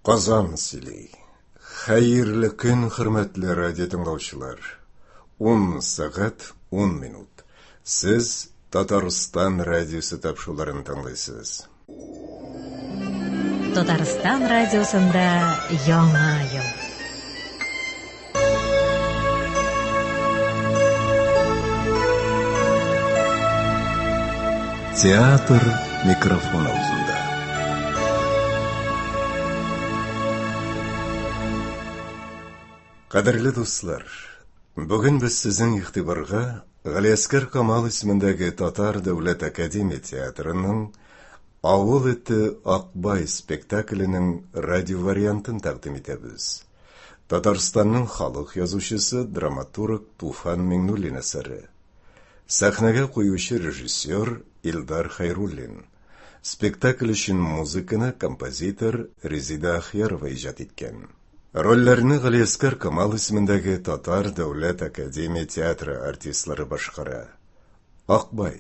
Казан Силей. Hayırlı gün hürmetli radyo dinləyicilər. 10 saat 10 minut. Siz Tataristan radiosu tapşırılarını dinləyirsiniz. Tataristan radiosunda Яңа ел. Театр микрофон аузында. Qadrli dostlar, bugün biz sizin ixtibarga Галиаскар Камал ismindagi Tatar Davlat Akademiya teatrining Avul iti Aqbay spektaklining radio variantini taqdim etamiz. Tataristonning xalq yozuvchisi dramaturg Tufan Mingnullin asari. Sahnaga qo'yuvchi rejissyor Ildar Xayrullin. Spektakl uchun muzikani kompozitor Rezida Axyarova ijod etgan. Rollarni Галиаскар Камал ismindagi Tatar Davlat Akademiya teatri artistlari boshqara. Aqbay,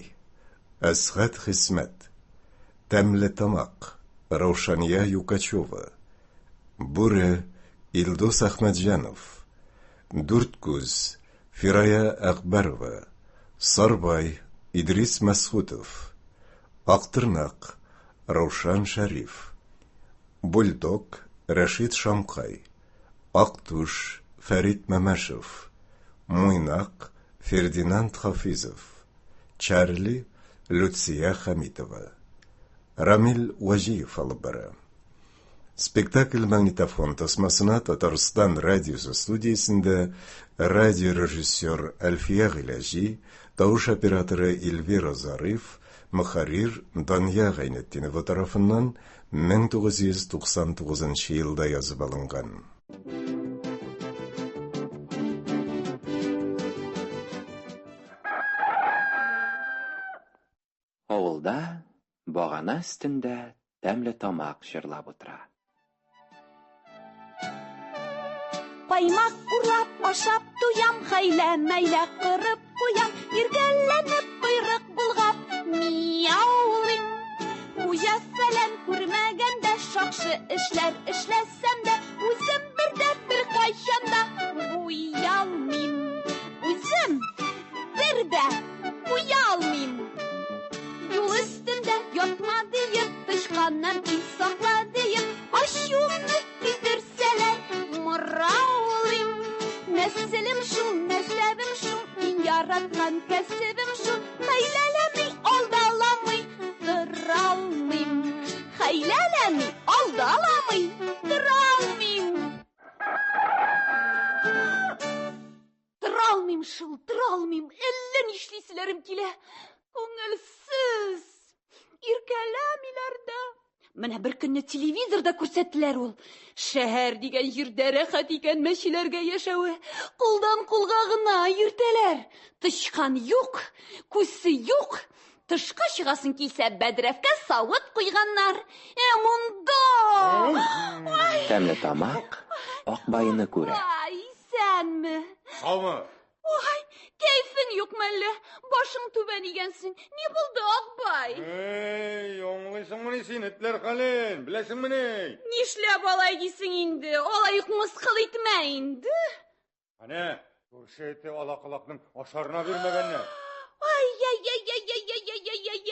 Asg'at Xismat, Tamli Tamaq, Ravshaniya Yukachova, Buri, Ildus Ahmadjanov, Durtkuz, Firaya Akbarova, Sarbay, Idris Masxutov, Aqtirnaq, Ravshan Sharif, Buldog, Rashid Shamqay, Aqtush, Farid Mamashov, Mo'ynoq, Ferdinand Hafizov, Charli, Lutsiya Hamidova, Ramil Vajiyev olib boradi. Spektakl magnitofon tasmasini Tatariston radiosi studiyasida radio rejissyor Alfiya G'ilaji, tovush operatori Elvira Zarif, muharrir Danya G'aynetdinova tomonidan 1999-yilda yozib olingan. Ovulda bog'ana ustida Tamli Tamaq shirlab o'tiradi. Qaymoq urab ashab tuyam, hayla-mayla qirib qo'yam, irgalanib quyruq bulg'ab miyovlim. Xo'ja falan ko'rmaganda shoxshi ishlar ishlasam-da, o'zim birda bir qachonda uyalmim. O'zim birda uyalmim. Yo'l ustimda yotmadiyim, tishqandan insofladiyim, ashumni kiydirsalar moralim. Naslim shu, nasabim shu, men yaratgan kasbim shu, haylalamay aldalamay turalmim. Haylalamay aldalamay turalmim. Turalmim shu, turalmim. Illa nishlislerim kila. Ko'ngilsiz irkalamilarda. Mana bir kunni televizorda ko'rsatdilar ul. Shahar degan yerda rahat ekan mashilarga yashavi. Qo'ldan qo'lga g'ina yurtalar. Tishqan yo'q, ko'si yo'q. Tishqa shigasin kelsa badrafga savut qo'yganlar. Munda. Tamli Tamaq Oqbayni ko'radi. Ay, senmi? Sağmı? Oy, keyfin yok məllə. Başın tübən egensin. Ne buldu Aqbay? Hey, oğluysun bunu sinetler kalın. Bilesin beni. Nişləb alay gitsin indi. Olayıq mısqıl etmə indi. Hani? Görüşü eti alakalakның aşarına vermegenler. Ay, ay, ay, ay, ay, ay, ay, ay, ay,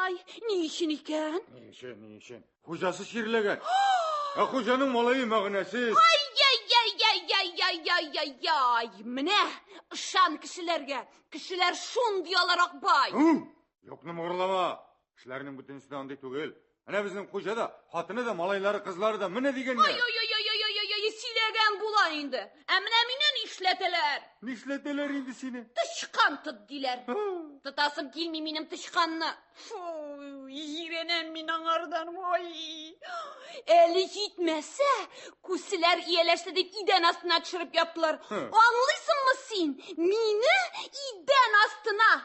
ay. Ne işin iken? Ne işin? Hocası şirlegen. Hocanın malayı mağnesiz. Ay, ay, ay, ay, ay, ay, ay, ay, ay. Mine, ışan kişiler şun diyorlar Aqbay. Yok ne mağırlama. Kişilerinin bütün üstüne andı tügül. Hani bizim hoca da, hatını da, malayları, kızları da mine digenler. Ay, ay, ay, ay, ay, ay, ay, silegen bula indi. Emine işleteler. Nişleteler indi seni. Tışkan tıddiler. Tutasım gelmeyeyim benim tışkanını. İğrenen min ağardan vay. Eli gitmese kusiler iyeleşse de iden astına çırıp yaptılar. Anlıyorsun mu sen? Mini iden astına.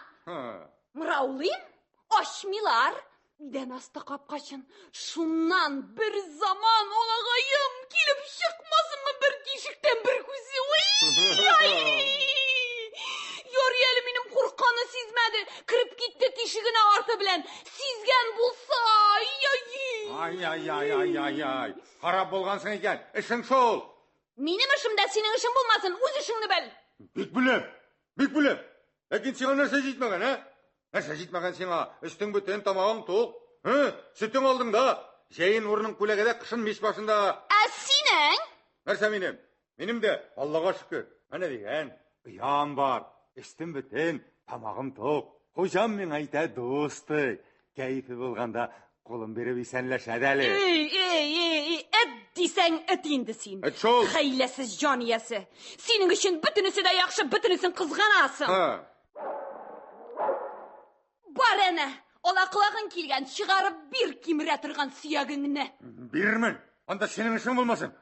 Mıravlayım, aşmilar. İden astı kapkaçın. Şundan bir zaman olağayım. Gelip çıkmasın mı bir dişikten bir kusi? Ay. Yoru elimin korkanı sizmedi. Kırıp gitti dişigine artı bilen. Sizgen bulsa. Ay. Ay. Харап болғансың екен. Ішің шол. Минем ішімде сенің ішің болмасын, өз ішіңді біл. Бик білем. Ләкин сиңа нәрсе жетмеген, ә? Нәрсе жетмеген сиңа, үстің бүтін, тамағың тоқ. Сүтің алдыңда, жайын орның көлегеде, қышын меш башында. Сенің? Нәрсе минем? Минем де, Аллаға шүкір. Мәне деген, ұям бар, үстің бүтін, тамағым тоқ. Қожам мен айта досты. Кәйфі болғанда қолым беріп исәнләшәді әлі. Әт дисәң, әт енді сен. Әт шол. Хәйләсіз жан иясы. Сенің үшін бүтінісі де яқшы, бүтінісін қызғанасың. Бар әні, ола құлағын келген, шығарып бір кеміре тұрған сүйегіңні. Бермін, анда сенің үшін болмасын.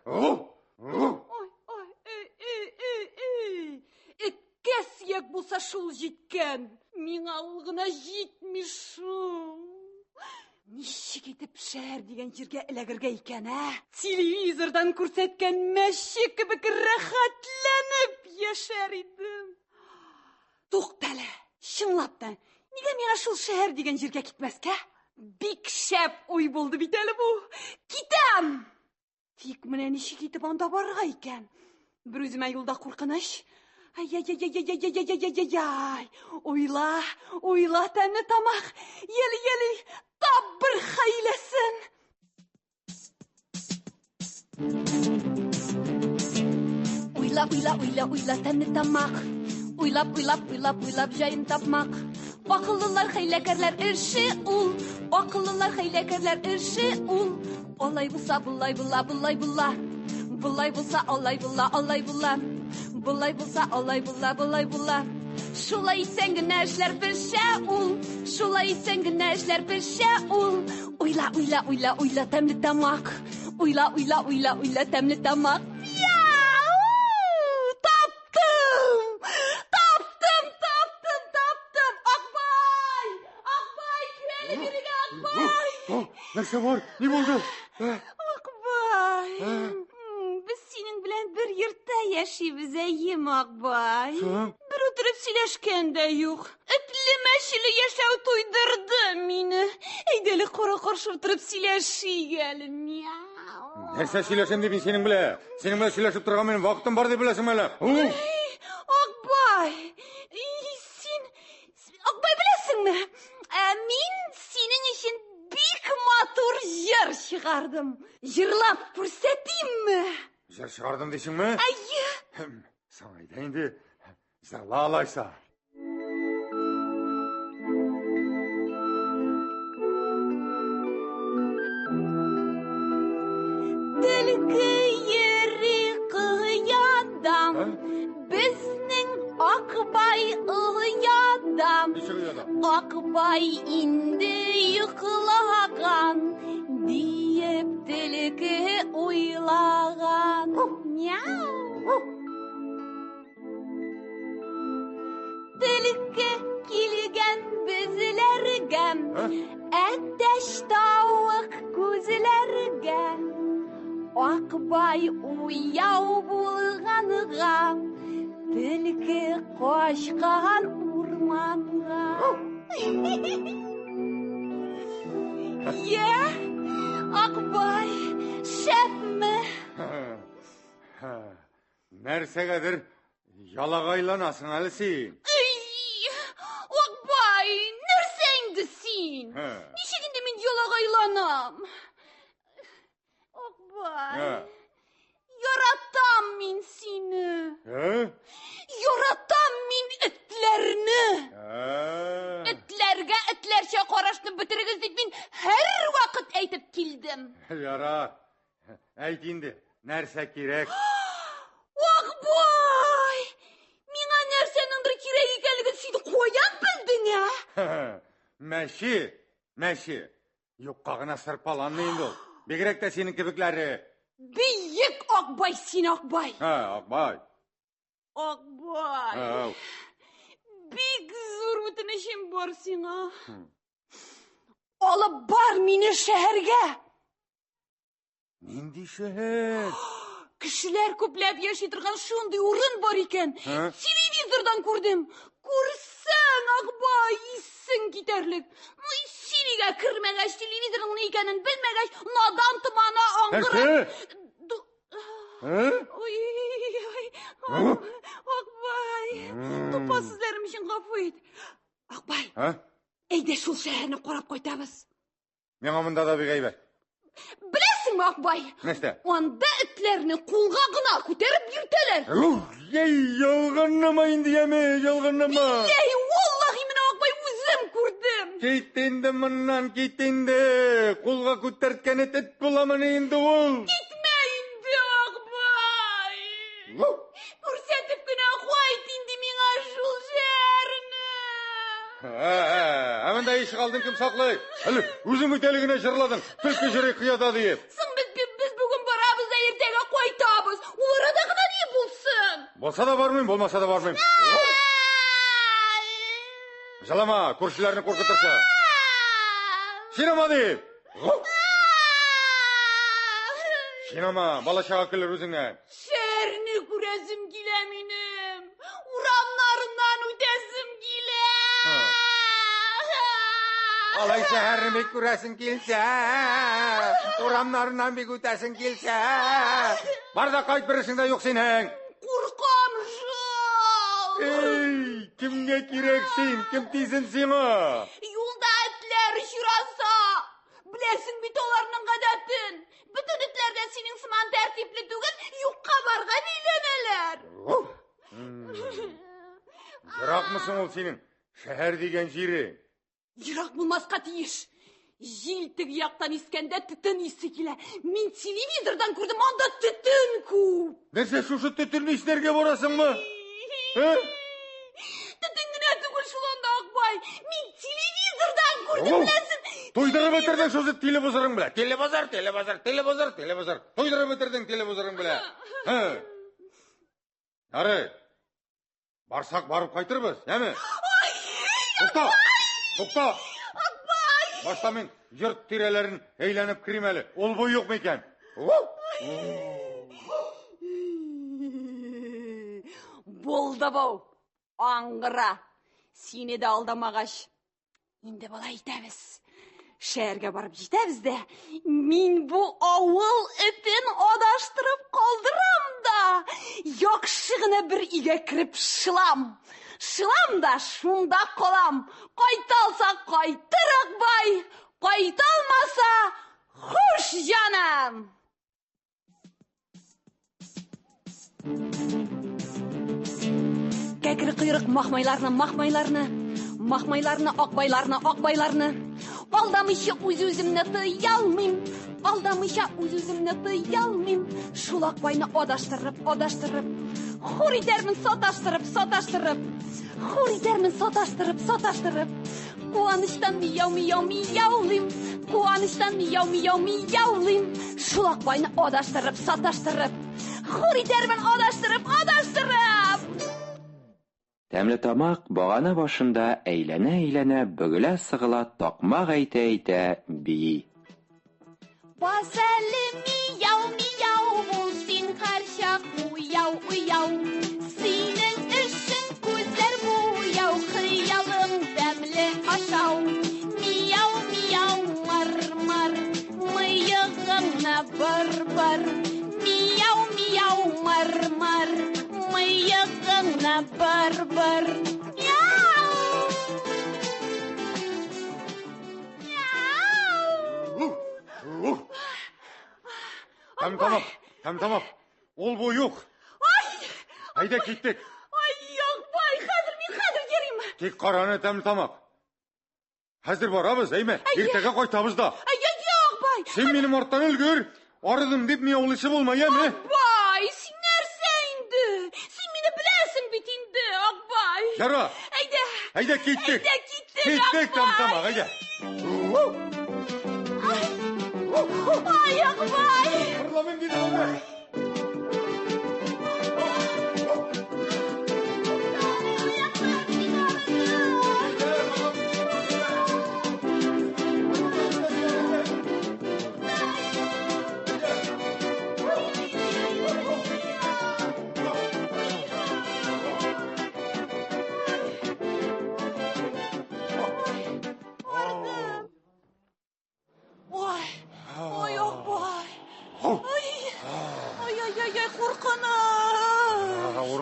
Үкке сүйек болса шул жеткен. Мен алғына жетмешім. Нешік етіп шәр деген жерге әләгірге екен, ә? Телевизордан көрсеткен мәшек кібік рахатланып яшар едім. Тоқталі, шынлаптан, неге мен ашыл шәр деген жерге кетмәске? Бик шәп ой болды бітелі бұл. Кетем! Тек міне нешік етіп анда барға екен. Бір өзіме юлда қорқыныш. Ай, ойла тәні тамақ, елі, тап бір хайласын. Ойла тәні тамақ, ойлап жайын тапмақ. Ақыллылар хайләкәрләр іші ұл, ақыллылар хайләкәрләр іші ұл. Олай бұлса, бұлай бұла. Бұлай бұлса, олай бұла. Бұлай бұлса, олай бұла. Шулай сәңгіне әшлер пішә ұл. Шулай сәңгіне әшлер пішә ұл. Ойла, тәмлі тамақ. Ойла, тәмлі тамақ. Таптым. Ақбай, күәлі керек Ақбай. Нәрсе бар, не болды? Ақбай, біз сенің білән бір ерта яшибіз әйем Ақбай. Бір отырып сөйләшкен дә юқ. Үтлі мәшілі яшау тойдырды мені. Әйдәлі қора-қаршы отырып сөйләшейік әлі. Нәрсе сөйләшем деп сенің біле. Сенің біле сөйләшіп тұрған менің вақытым бар деп білесің әлі. Ақбай, Ақбай білесің ме? Мен сенің үшін бик матур жыр шығардым. Жырлап көрсетейін ме? Жыр шығардым дейсің ме? Әйе. Саң айтайынды, жырла алайса. Түлкі ері қиядам, біздің Ақбай ұядам. Ақбай инді йықлаған, дейіп түлкі ойлаған. Түлкі келген бізілергем, әттәш тауық көзілергем. Ақбай уяу болғанға, түлкі қошқан урманға. Ақбай, шәпмі? Нәрсегедір ялағайланасың әлі сен. Ақбай, нәрсеңді сен? Нешегінде мен ялағайланам? Ақбай, яратам мен сені. Яратам мен үтлеріні. Үтлерге үтлерше қарашты бітіргіз деп мен әр вақыт әйтіп келдім. Яра, әйтінді, нәрсе керек. Ақбай, меңа нәрсенің бір керек екенлігін сүйді қоян білдің, ә? Мәші. Юққағына сырпалан мен бол. Бегірек те сенің кебіклері. Бейік Ақбай, сен Ақбай. Ақбай. Ақбай. Бек зор өтінішім бар сена. Алып бар мені шәһәрге. Ненді шәһәр? Кішілер көпләп яши тұрған шундай орын бар екен. Телевизордан көрдім. Көрсең, Ақбай, исің кетерлік. Үйге кірмегеш, телевизорның не екенін білмегеш, надан тымана аңғыры. Ой, Ақбай, тупасызларым үшін ғафу ет. Ақбай, әйде шул шәһәрні қорап қойтабыз. Мен амында да бігей бәр. Білесің ме, Ақбай? Нәсті? Онда ітлеріні қолға ғына көтеріп жүртелер. Ей, жалғаннама енді еме, жалғанама. Ей, Аллахи, мен Ақбай өзім көрдім. Кейтенді мұннан, кейтенді. Қолға көтерткен әт боламын енді ол. Gitme indi Ақбай. Көрсетіп күні қойт инді меңа жыл жеріні. Әмінді еші қалдың кім сақлай? Әлі, өзің өтелігіне жырладың. Түлкі жүрек қияда дейіп. Сың біз бүгін барабыз да ертегі қойтабыз. Олар адағына не болсын? Болса да бармайым, болмаса да бармайым. Жалама, көршілеріні қорқытырса. Шинама дейіп. Шинама, бала шаға келер өзіңнен. Шәріні көресім келе менім. Урамларынан өтесім келе. Алай шәһәрні бек көресің келсе, урамларынан бек өтесің келсе. Барда қайт бірісіңде жоқ сенің. Қорқам жол. Ей, кімге керексің, кім тейсін сені? Юлда әтлер жүраса. Білесің бит оларының ғадатын. Bütün itlerde senin sıman tertipli түгіл, юққа барға бейленелер. Жырақ мұсың ол сенің, шәһәр деген жері? Жырақ болмасқа тиіш. Желтік яқтан ескенде түтін есі келе. Мен телевизордан көрдім, анда түтін көп. Нәрсе шушы түтін естерге борасың ма? Түтінгіне түгіл шуланда Ақбай. Мен телевизордан көрдім, білесің. Тойдырып өтердің шушы телебозырың біле. Телебозар. Тойдырып өтердің телебозырың біле. Ары, барсақ барып қайтырбыз, әмі? Тоқта. Башта мен жұрт тирелерін әйленіп кіремелі. Ол бой жоқ мекен. Болды бау, аңғыра. Сені де алдамағаш. Енді бала етеміз. Шәрге барып жетеміз де. Мен бұл ауыл ітін адаштырып қалдырам да. Яқшығына бір үйге кіріп шылам. Шылам да шунда қолам. Қайталса қайтыр Ақбай. Қайталмаса хуш жаным. Кәкір құйрық мақмайларны, Ақбайларны. Алдамыша үз-өзімні тыялмым. Шул Ақбайны адаштырып. Хур итермін саташтырып. Қуаныштан мияулым. Шул Ақбайны адаштырып, саташтырып. Хур итермін адаштырып. Тәмле тамақ бағана башында әйләнә, бүгілә сығыла тақмақ әйтә бейі. Бас әлі мияу, бұл сен қаршақ уяу. Сенің үшін көздер буяу, қиялың дәмлі ашау. Мияу, мар, миығыңна бір. Мияу, мар, миығыңна бір. Тамақ. Ол бой жоқ. Айда кеттік. Ақбай, қазір керім. Тек қараны тәмлі тамақ. Қазір барабыз, әйме, ертеге қайтабыз да. Ақбай. Сен менің арттан үлгір. Арыдым деп мен олысы болмай, әме? Ақбай, сен нәрсе инді. Сен мені білесің бит инді, Ақбай. Жара. Айда кеттік. Кеттік тамақ, айда. Ай, Ақбай. Парламент дейді олар.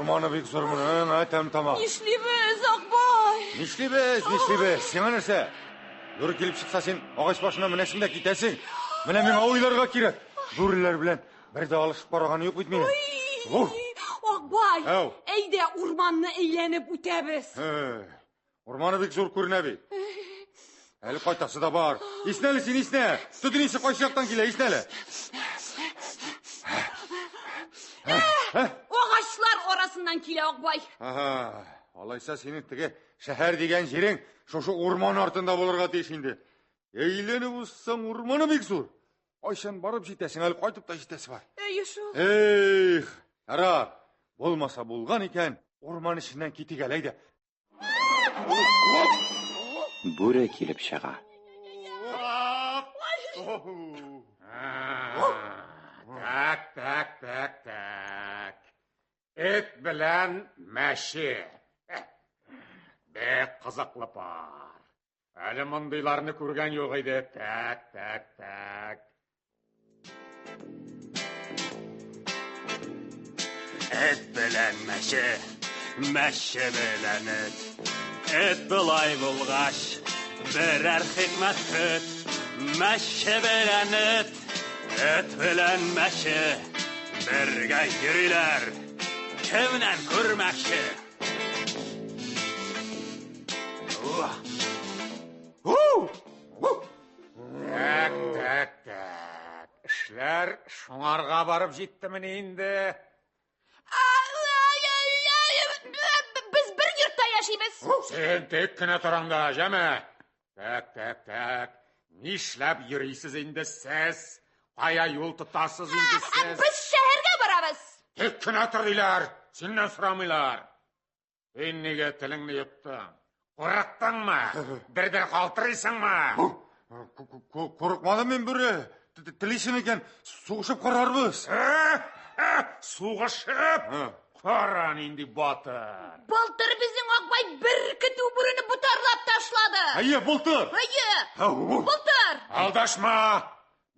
урманы бик зур буның, тәм тамак. Нишлибез, Акбай? Нишлибез. Сиңа нәрсә? Юр килеп чыкса син агач башына менәсең дә китәсең. Менә миңа уйларга кирәк. Бүреләр белән бер дә алышып барганы юк бит минем. Акбай, әйдә урманны әйләнеп үтәбез. Урманы бик зур күренә бит. Әле кайтасы да бар. Иснәле син, иснә. Төтен исе кайсы яктан килә, иснәле. Агачлар арасыннан килә, Акбай. Алайса синең теге шәһәр дигән җирең шушы урман артында булырга тиеш инде. Әйләнеп узсаң урманы бик зур. Айшан барып җитәсең, әле кайтып та җитәсе бар. Шул. Ара, булмаса булган икән, урман эченнән китик әле әйдә. Бүре килеп чыга. Так. Эт белән мәше. Бек кызыклы пар. Әле мондыйларны күргән юк иде. Так. Эт белән мәше. Мәше белән эт. Эт былай булгач, берәр хикмәт көт. Мәше белән эт. Эт белән мәше. Бергә йөриләр. Кемнән күрмәкче? Так. Эшләр шуңарга барып җиттеме инде? Без бер йортта яшибез. Сен тек кенә тораңда, җәме. Так. Нишләп йөрисез инде сез? Кая юл тотасыз инде сез? Без шәһәргә барабыз. Тек кенә торыйлар, синнән сорамыйлар. Син нигә телеңне йоттың? Курыктыңмы? Бер калтырыйсыңмы? Курыкмадым мин бүре. Телисең икән, сугышып карарбыз. Сугышып? Каран инде батыр. Балтыр безнең Акбай бер көтү бүренә бутарлап ташлады. Әйе, бултыр. Балтыр. Алдашма.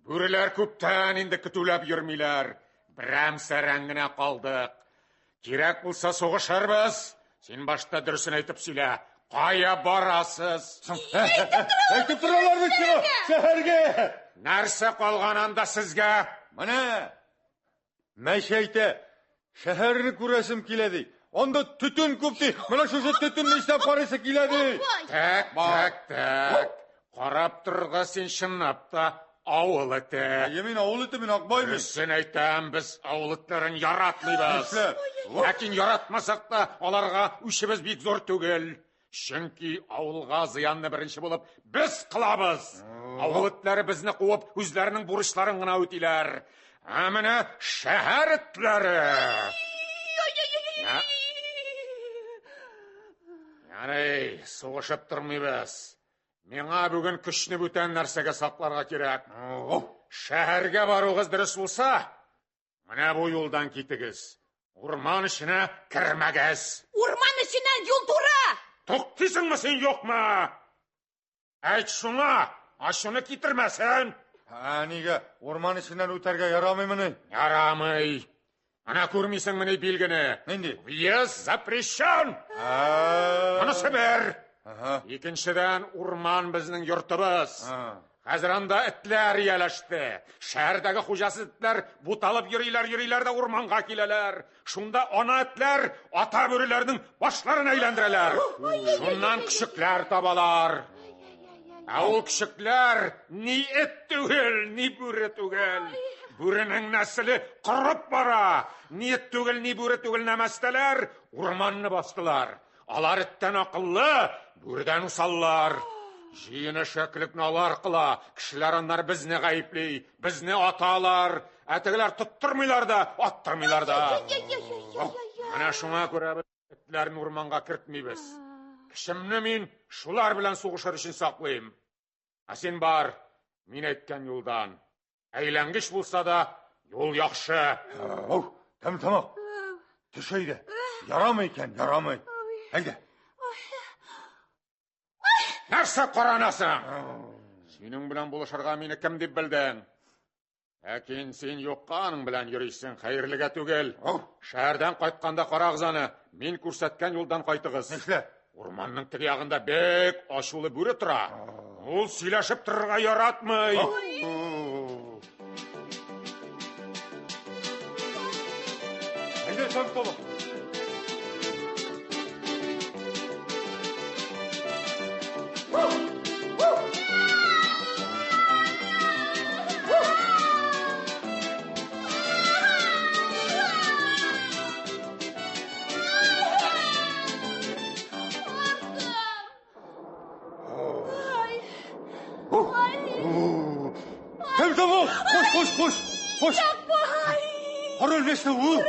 Бүреләр күптән инде көтүләп йөрмиләр. Берәмсәрән генә калдык. Кирәк булса сугышырбыз. Син башта дөресен әйтеп сөйлә. Кая барасыз? Әйтеп торалар бит шәһәргә. Нәрсә калган анда сезгә? Менә. Мәшәйтә. Шәһәрне күрәсем килә ди. Анда төтен күп ди. Менә шушы төтенне эшләп карыйсы килә ди. Так. Карап торырга син чынлап та авыл эте. Мин авыл эте, мин Акбаймын. Сен әйтәм, без авыл этләрен яратмыйбыз. Ләкин яратмасак та, аларга үчебез бик зур түгел. Чөнки авылга зыянны беренче булып без кылабыз. Авыл этләре безне куып, үзләренең бурычларын гына үтиләр. Менә шәһәр этләре. Ярый, сугышып тормыйбыз. Миңа бүген көчне бүтән нәрсәгә сакларга кирәк. Шәһәргә баругыз дөрес булса, менә бу юлдан китегез. Урман эченә кермәгез. Урман эченнән юл туры. Туктыйсыңмы син, юкмы? Әйт шуңа, ашуны китермәсен. Нигә урман эченнән үтәргә ярамыймыни? Ярамый. Ана күрмисеңмени билгене? Нинди? Въезд запрещен. Анысы бер. Икенчедән, урман безнең йортыбыз. Хәзер анда этләр ияләште. Шәһәрдәге хуҗасы этләр буталып йөриләр дә урманга киләләр. Шунда ана этләр ата бүреләрнең башларын әйләндерәләр. Шуннан көчекләр табалар. Ул көчекләр ни эт түгел, ни бүре түгел. Бүренең нәселе кырып бара. Ни эт түгел, ни бүре түгел нәмәстәләр, урманны бастылар. Алар эттән акыллы, бүрдән усаллар. Җыйны шәклекне алар кыла. Кешеләр аннар безне гаепли, безне аталар. Әтәгеләр тоттырмыйлар да, аттырмыйлар да. Менә шуңа күрә этләрне урманга кертмибез. Кешемне мин шулар белән сугышыр өчен саклыйм. Син бар, мин әйткән юлдан. Әйләнгеч булса да, юл яхшы. Тамак. Төш әйдә. Ярамый икән, ярамый. Әйдә. Нәрсә каранасың? Синең белән булышырга мине кем дип белдең? Әкин сен yoqqaның белән йөрисең, хәерлегә түгел. Шәһәрдән кайтканда карагызаны, мин күрсәткән юлдан кайтыгыз. Нишлә? Урманның теге ягында бек ачулы бүре тора. Ул сөйләшеп торырга яратмый. Әйдә, сән тола. Koş. Harun neyse bu?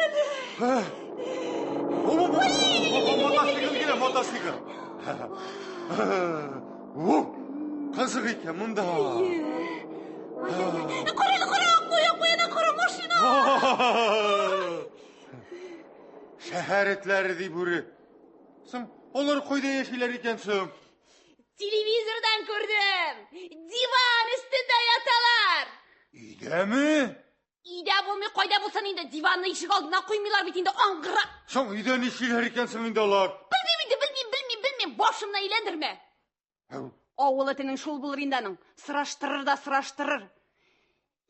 Motosikl. Kızık iken bunda. Kara машина. Şehir etleri di buri. Sen onları koyda yaşaylar ikensin. Televizordan gördüm. Divan üstünde yatalar. İyi mi? İyide bulmuyor, koyda bulsan indi. Divanını işik aldığına koymuyorlar bitinde angıra. Sen iyiden işler ikensin indalar. Bilmeyim. Başımdan eğlendirme. Oğul etinin şul bulur indanın. Sıraştırır da sıraştırır.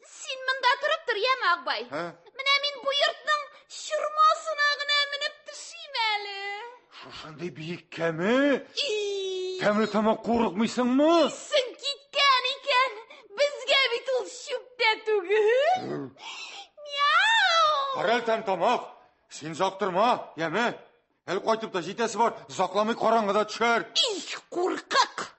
Sen mında durup dur yeme Akbay. Mine min bu yurtның şırmasına gına minip düşeyim eli. Şuşanday büyükke mi? Temli tamam korkmuşsun mu? Sen gitken iken bizge bitul şüpte tügül. Miau. Karel tamak. Sen zaktırma, yeme. El koytup da jitesi var, zaklamay karangıda düşer. Korkak.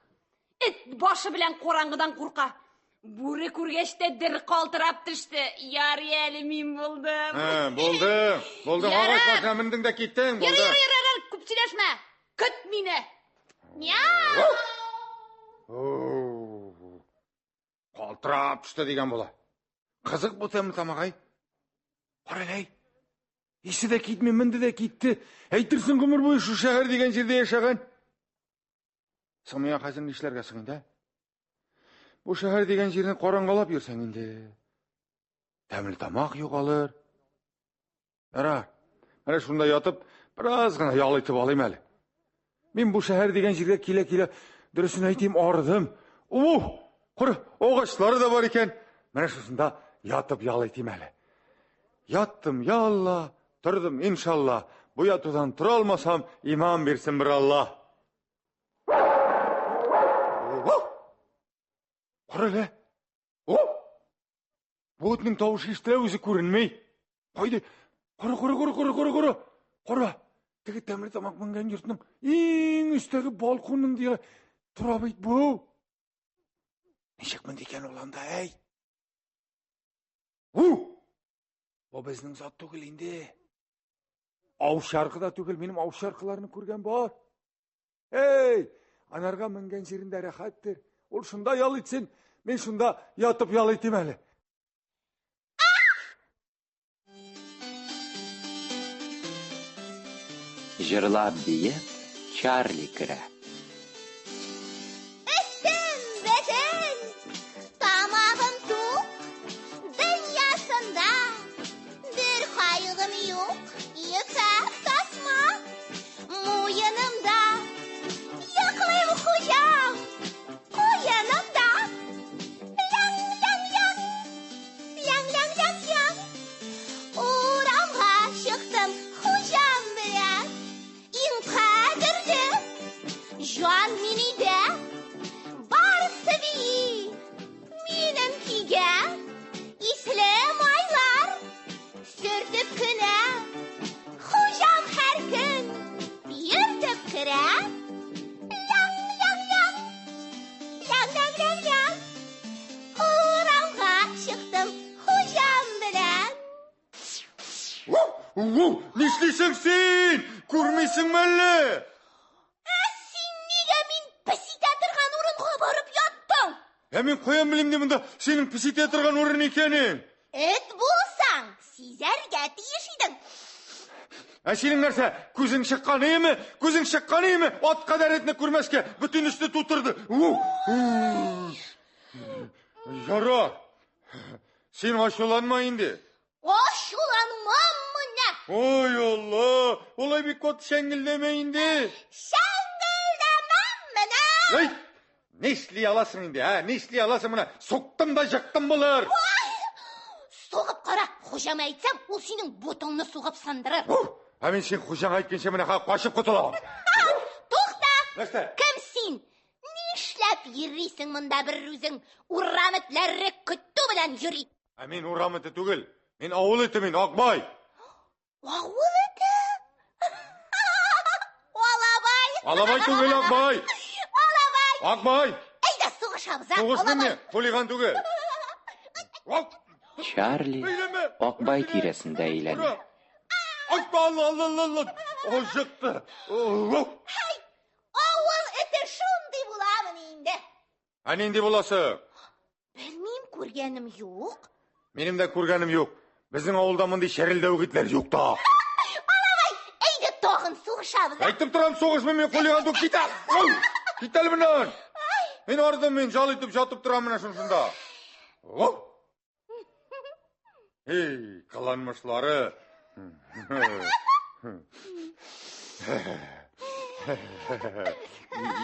Et başı bilen korangıdan korka. Buri kurgeçte dir kaltırap düştü. Yar elimin buldum. Buldum. Ağaç başına mindin de gittin. Yürü. Küpçileşme. Kıt mine. Miau. Kaltırap düştü degen bola. Kızık bu temli tamagay. Karelay. İsi de gitme, mindi de gitti. Eytirsin kumur boyu şu şehir degen jerde yaşagan. Sımıya kaysin işlerge sığın da. Bu şehir degen jerini korangolap yürsen indi. Temli tamak yok alır. Ara şunda yatıp biraz gana yalıtıp alayım eli. Ben bu şehir degen jerge kile dürüsün aytayım ağrıdım. Kuru oğaçları da var iken. Mana şunda yatıp yalıtayım eli. Yattım ya Allah, turdum inşallah. Bu yatıdan tura almasam iman versin bir Allah. Karele. Bu otning tovuşı işte özü görünmey. Haydi. Kuru. Tegi temri tamak mingen yurtning eng üstdagi balkonning diye tura beyt bu. Neşek mindi eken olanda ey. O bizning zat tugil indi. Av şarkıda tugil benim av şarkılarını көрген бар. Hey, anarga mingen жерinde rahattir. Ol şunda yal etsin, men şunda yatıp yal eteyim eli. Jırlap deyip Charlie kire. Nişliysen sen? Görmeysin belli. Sen nege min pisite yatırgan orunga barıp yattın? Hemen koyan bileyim de bunda senin pisite yatırgan orun ikenin. Et bulsan, sizerge değişidin. Senin nerse, gözün şıkkan iyi mi? Gözün şıkkan iyi mi? At kadar etine görmezke, bütün üstü tuturdu. Yara, Sen aşulanma indi. Aşulanmam mı ne? Oy Allah. Olay bir kot şengildeme indi. Şengildemem mi ne? Lay. Neşli alasın indi ha. Neşli alasın buna. Soktum da jaktım bulur. Soğup kara. Hocam aytsam o senin botonunu soğup sandırır. Hemen sen hocam aytkenşe bana kaşıp kutulam. Toxta. Näste? Kimsin? Nişlep yürüysin bunda bir rüzün? Urrametleri küttü bilen yürü. Hemen uğramıtı tügül. Men avul etimin Akbay. Oğul eti. Alabay. Alabay tügül Akbay. Alabay. Akbay. Eyde soğuşamız ha. Soğuş Alabay. mı? Huligan tügül. Charlie Akbay tiresinde eğlenir. Akbay Allah. Acıktı. Hey. Oğul eti şundi bulamın indi. Hani indi bulası? Bilmeyim kurgenim yok. Benim de kurganım yok. Bizim avulda mındı şerilde ögütler yok da. Alabay. Eyde toğun soğuşamız ha. Aytıp turam soğuşma men huligan tüg gital. Gital bilen. Men aradım men jalıtıp jatıp turam mına şunda. Hey, kalanmışları.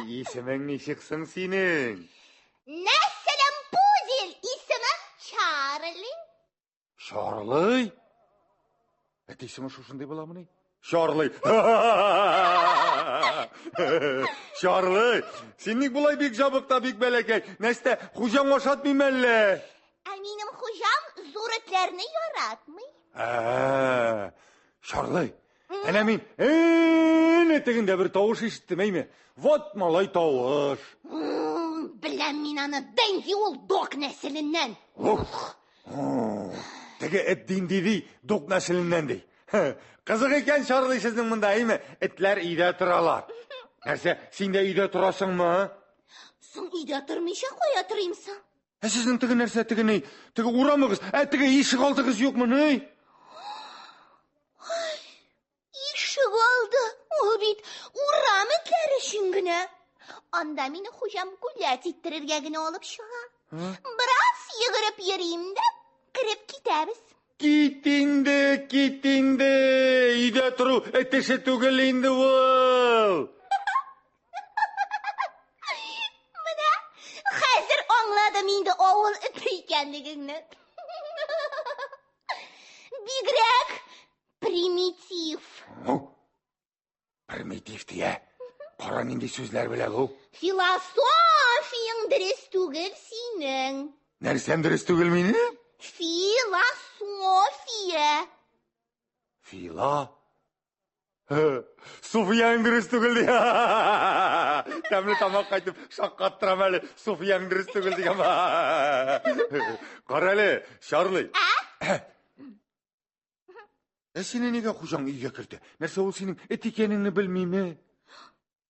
İsmin ne çıksın senin? Neselim Puzil, ismim Charlie. Charlie? ismi şuşunday bulamı ne? Charlie. Charlie. Senin bulay big jabıkta big belekey. Neste, hujam oşatmayım elle. Eminim hocam zuretlerini yaratmıyor. Charlie. Enemin en eteginde bir tavuş işittim mi? Vat malay tavuş. Bilen minanı dengi ol dok nesilinden. Tege et din dedi, dok nesilinden dey. Kızık eken Charlie sizin bunda mi? Etler iyide turalar. Nerse, sen de iyide turasın mı? Sen iyide turmayışa koyatırıyımsın. Sizin tege nerse tege ne? Tege uğramığız. Tege işi kaltığız yok mu ne? İşi kaldı. O bit uğrametleri şüngüne. Anda mini hocam güllet ittirirge gine olup şaha. Biraz yığırıp yürüyeyim de kırıp gideriz. Gitinde. İyide turu etteşe tügelinde ol. Mına hazır anladım indi oğul ötüykenligini. Bigrek primitif. Primitif diye. Koran indi sözler bile bu. Filosofiyin dürüst tügül senin. Nersem dürüst tügül mini? Filosofiye. Fila. Sufiyan dürüst tügül diye. Temli tamak kaytıp şakkattıram öyle. Sufiyan dürüst tügül diye. Karali, Charlie. Seni nege hocam iyiye kirdi? Nerse ol senin etikenini bilmeyeyim mi?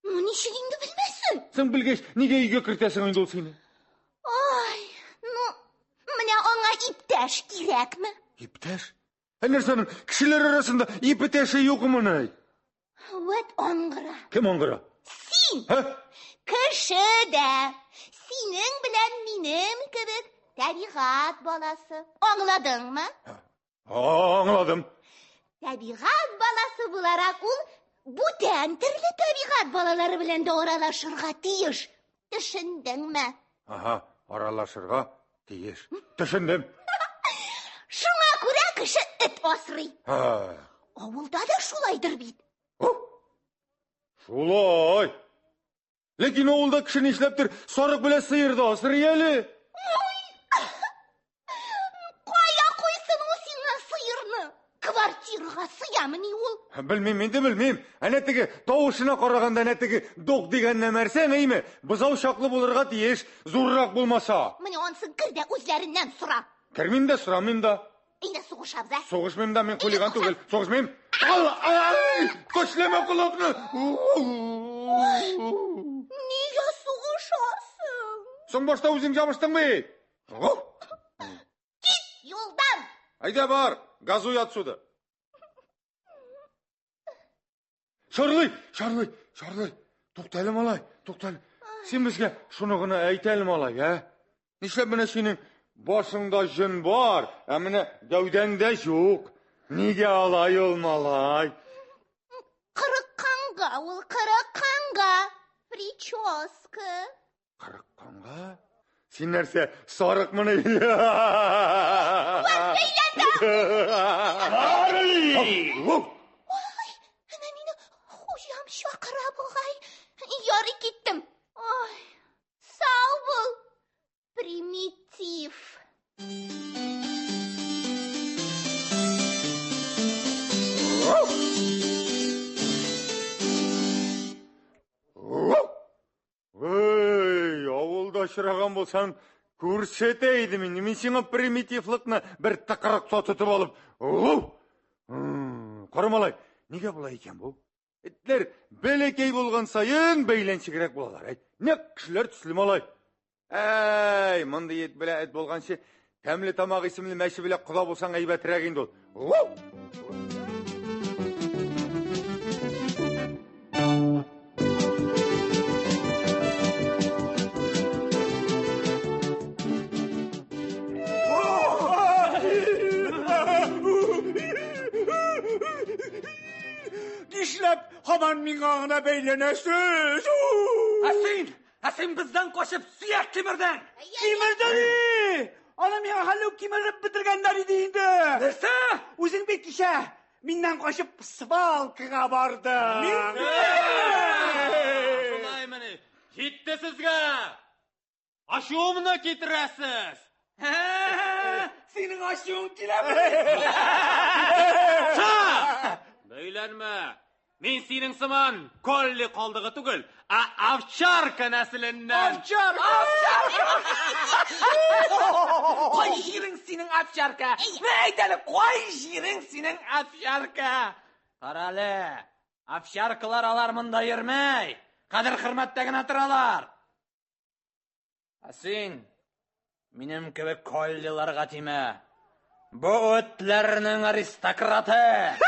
Nişigini bilmezsin. Sen bilgeç nege iyiye kirtesin oyunda ol seni? Ay, mına ona ipteş gerek mi? İpteş? Nersenin kişiler arasında ipteşi yok mu ne? Evet ongara. Kim ongara? Sin. Ha? Kışı da. Senin bilen benim gibi tabiat balası. Anladın mı? Anladım. Tabiat balası bularak ol bu türlü tabiat balaları bilen doğralaşırga tiyiş. Düşündün mü? Aha, aralaşırga tiyiş. Düşündüm. Şuna göre kışı et osri. Ha. Avulda da şulaydır bit. Şulay. Lekin oğulda kişini işleptir. Sarık bile sıyırdı asıriyeli. Koya koysun o senin sıyırını. Kvartirga sıyamını ol. Bilmeyim, ben de bilmeyim. Netigi tavuşuna qaraganda netigi dok degen nemersen iyi mi? Bızau şaklı bulurga tiyiş, zurrak bulmasa. Mine onsun kır da üzlerinden sura. Kirmeyim de sıramayım da. Yine soğuşabız ha. Soğuşmayayım da men kuligan tugel. Soğuşmayayım. Ay! Koşlama kulakını. Niye soğuşasın? Sen başta uzun camıştın mı? Git yoldan. Haydi var. Gazı yat suda. Charlie. To'xtaylim alay. Sen bizga shunig'ini aytaylim alay, ha? Nishlab mana sening Башыңда жүн бар, әміне гәудәңдә жоқ. Неге алай олмалай? Қырыққанға, ол қырыққанға. Прическа. Қырыққанға? Сен нәрсе, сарық мұны? Ой, әне мені хожам шақыра бұғай. Яры кеттім. Ой, сау бол, примитив. Ой, ауылда шыраған болсаң, көрсетейді мен. Мен сеңа примитивлықны бір тақырық тұтып алып. Қарамалай, неге бұлай екен бұл? Этлер бәлекей болған сайын бейленшігірек болалар. Не кішілер түслім алай. Әй, мұнды ет біле әт болғаншы, тәмлі тамақ ісімлі мәші біле құда болсаң әйбәтірек енді ол. Нишләп һаман миңа бәйләнәсез? Әсин бездән качып сөяк кимердән. Кимердән! Аны миңа хәллү кимереп бетергәннәр иде инде. Нәрсә? Үзең бит кичә миннән качып свалкага барды. Шулаймыни. Җитте сезгә. Ашуымны китерәсез. Синең ачуың киләме? Бәйләнмә. Мин синең сыман колли калдыгы түгел, овчарка нәселеннән. Кай җирең синең овчарка? Әйтәле, кай җирең синең овчарка? Карале, овчаркалар алар монда йөрмәй. Кадер-хөрмәттә генә торалар. Син минем кебек коллиларга тимә. Бу этләрнең аристократы.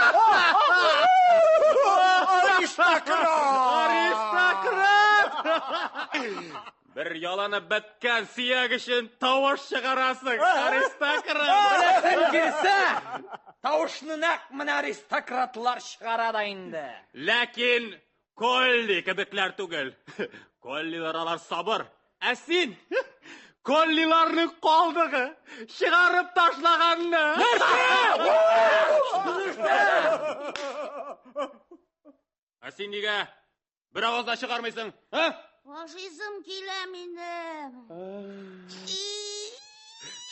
Аристократ! Бер яланып беткән сөяк өчен тавыш чыгарасың. Аристократ! Беләсең килсә, тавышны нәкъ менә аристократлар чыгара да инде. Ләкин колли кебекләр түгел. Коллилар алар сабыр. Ә син коллиларның калдыгы чыгарып ташлаганны. Ә син нигә бер авызда чыгармыйсың? Ашыйсым килә минем.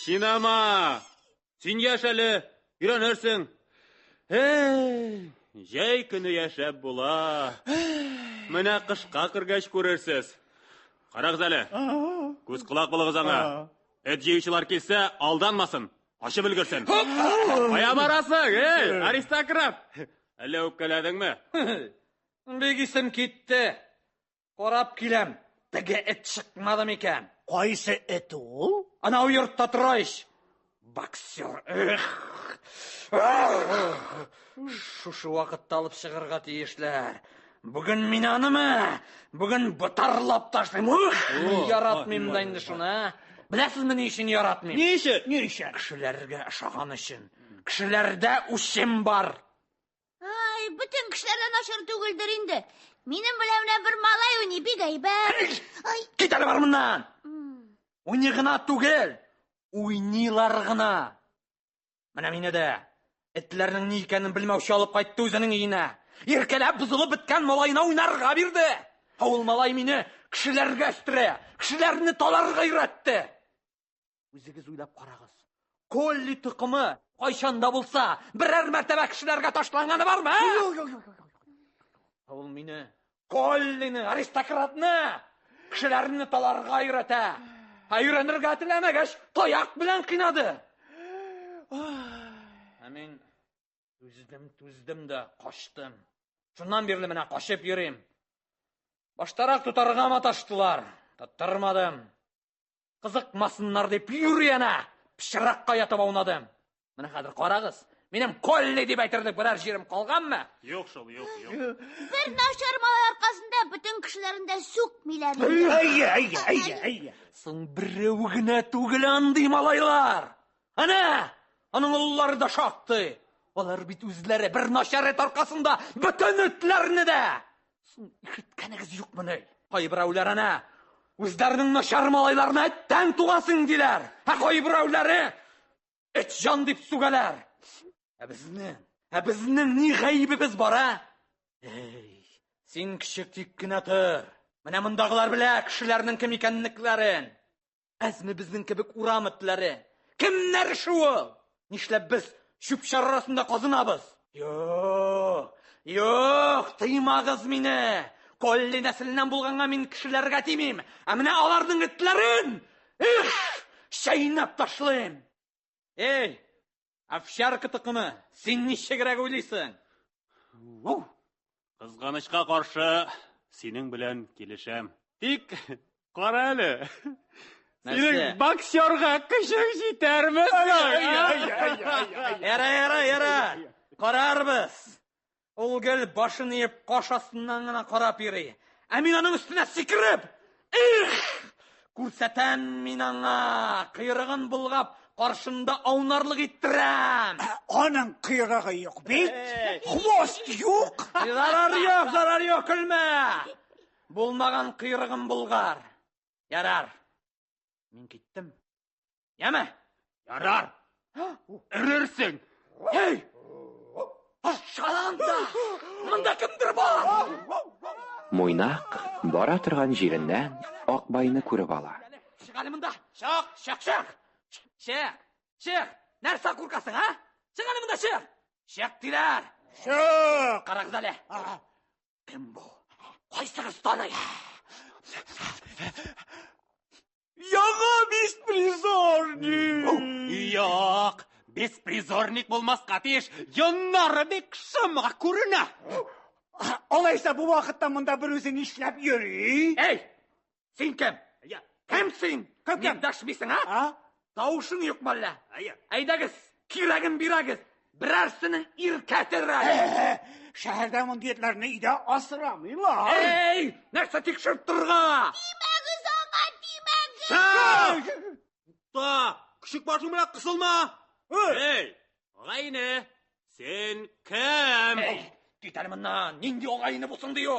Шинама, син яшәле, өйрәнерсең. Җәй көне яшәп була. Менә кышка кергәч күрерсез. Карагыз әле. Күз кулак булыгыз аңа. Эт җыючылар килсә, алданмасын. Ачып өлгерсен. Кая барасың, аристократ? Әллә үпкәләдеңме? Бик исем китте. Карап киләм. Теге эт чыкмады микән? Кайсы эт ул? Анау йортта тора ич. Боксер. Шушы вакытта алып чыгарга тиешләр. Бүген мин анымы? Бүген бутарлап ташлыйм. Яратмыйм да инде шуны. Беләсезме ни өчен яратмыйм? Ни өчен? Ни өчен? Кешеләргә ошаган өчен. Кешеләрдә үчем бар. Ай, бүтән кешеләрдән начар түгелдер инде. Минем белән бер малай уйный бик әйбәт. Кит әле бар моннан. Уйный гына түгел. Уйныйлар гына. Менә мине дә этләрнең ни икәнен белмәүче алып кайтты үзенең өенә. Иркәләп бузылып беткән малайына уйнарга бирде. Ул малай мине кешеләргә өстерә, кешеләрне таларга өйрәтте. Үзегез уйлап карагыз. Колли тукымы кайчанда булса, берәр мәртәбә кешеләргә ташланганы бармы? Ул мине коллине, аристократны кешеләрне таларга өйрәтә. Өйрәнергә теләмәгәч, таяк белән кыйнады. Мин түздем дә качтым. Шуннан бирле менә качып йөрим. Баштарак тутарга маташтылар. Тотырмадым. Кызыкмасыннар дип юри ана. Пычракка ятып аунадым. Менә хәзер карагыз. Менем колли деп айтырдык бірер жерім қалғанмы? Yok şol, yok. Bir naşar mal arkasında bütün kişilerinde sökmeyler. Ayya. Сын біреу гіне түгіл андый малайлар. Ана, аның ұллары да шақты. Олар бит үзлері бір нашарет арқасында бүтін үтлеріні де. Сын ишіткәнігіз юк мұны. Қой біраулар ана, өздерінің нашар малайларына әттен туғасын дилер. Қой біраулары эт жан деп сүгәләр. Біздің не ғайбіміз бар, Ей, сен кішік тек кіна тұр. Менә мұндағылар біле кішілерінің кім екенліклерін. Әзмі біздің кебік урамытлары. Кімнер шуыл? Нишләп біз шүпшар арасында қазынабыз? Йоқ, тыймағыз мені. Колли нәсілінен болғанға мен кішілерге тимейм. Әміне алардың үтлерін. Шайнап ташлайым. Ей, Овчарка тықымы, сен нешегірек ойлайсың? Қызғанышқа қаршы сенің білән келешем. Тик, қара әлі. Сенің боксерға күшің жетерміз. Ера. Қарарбыз. Ол гел башын еп қашасынан ғана қарап ері. Әмин аның үстіне секіріп. Көрсәтәм мен аңа қиырығын бұлғап, қаршында аунарлық иттірәм. Аның қиырығы yok бет. Хвост yok. Зарар yok, күлмә. Болмаған қиырығын бұлғар. Ярар. Мен кеттім. Яма? Ярар. Үрірсің. Ей! Шаланда! Мұнда кімдір бар? Мойнақ бара тұрған жерінен Ақбайны көріп ала. Шығалі мұнда. Шақ. Шық. Нәрса көркасың, а? Шығалі мұнда шық. Шық дилер. Шық. Қарағыз әлі. Кім бұл? Қайсыңыз таный? Яға беспризорник. Yok, беспризорник болмас қатеш, йоннары бек шымға көріні. Олайса bu вақытта мұнда бір өзің ішләп йөрі. Ей, сен кім? Кімсің? Кім? Мен дашмейсің, а? Дауышың yok малла. Әйдәгіз, кирәгін бирәгіз. Бірәрсінің иркәтірәгіз. Шәһәрдә мұндетлеріні үйде асырамыйлар. Ей, нәрсе текшіріп тұрға. Тимәгіз аға, тимәгіз. Шақ! Та, күшік башың біләк қысылма. Ей, ағайыны, сен кім? Ей, дейтәлі мұннан, ненде оғайыны болсын дейо.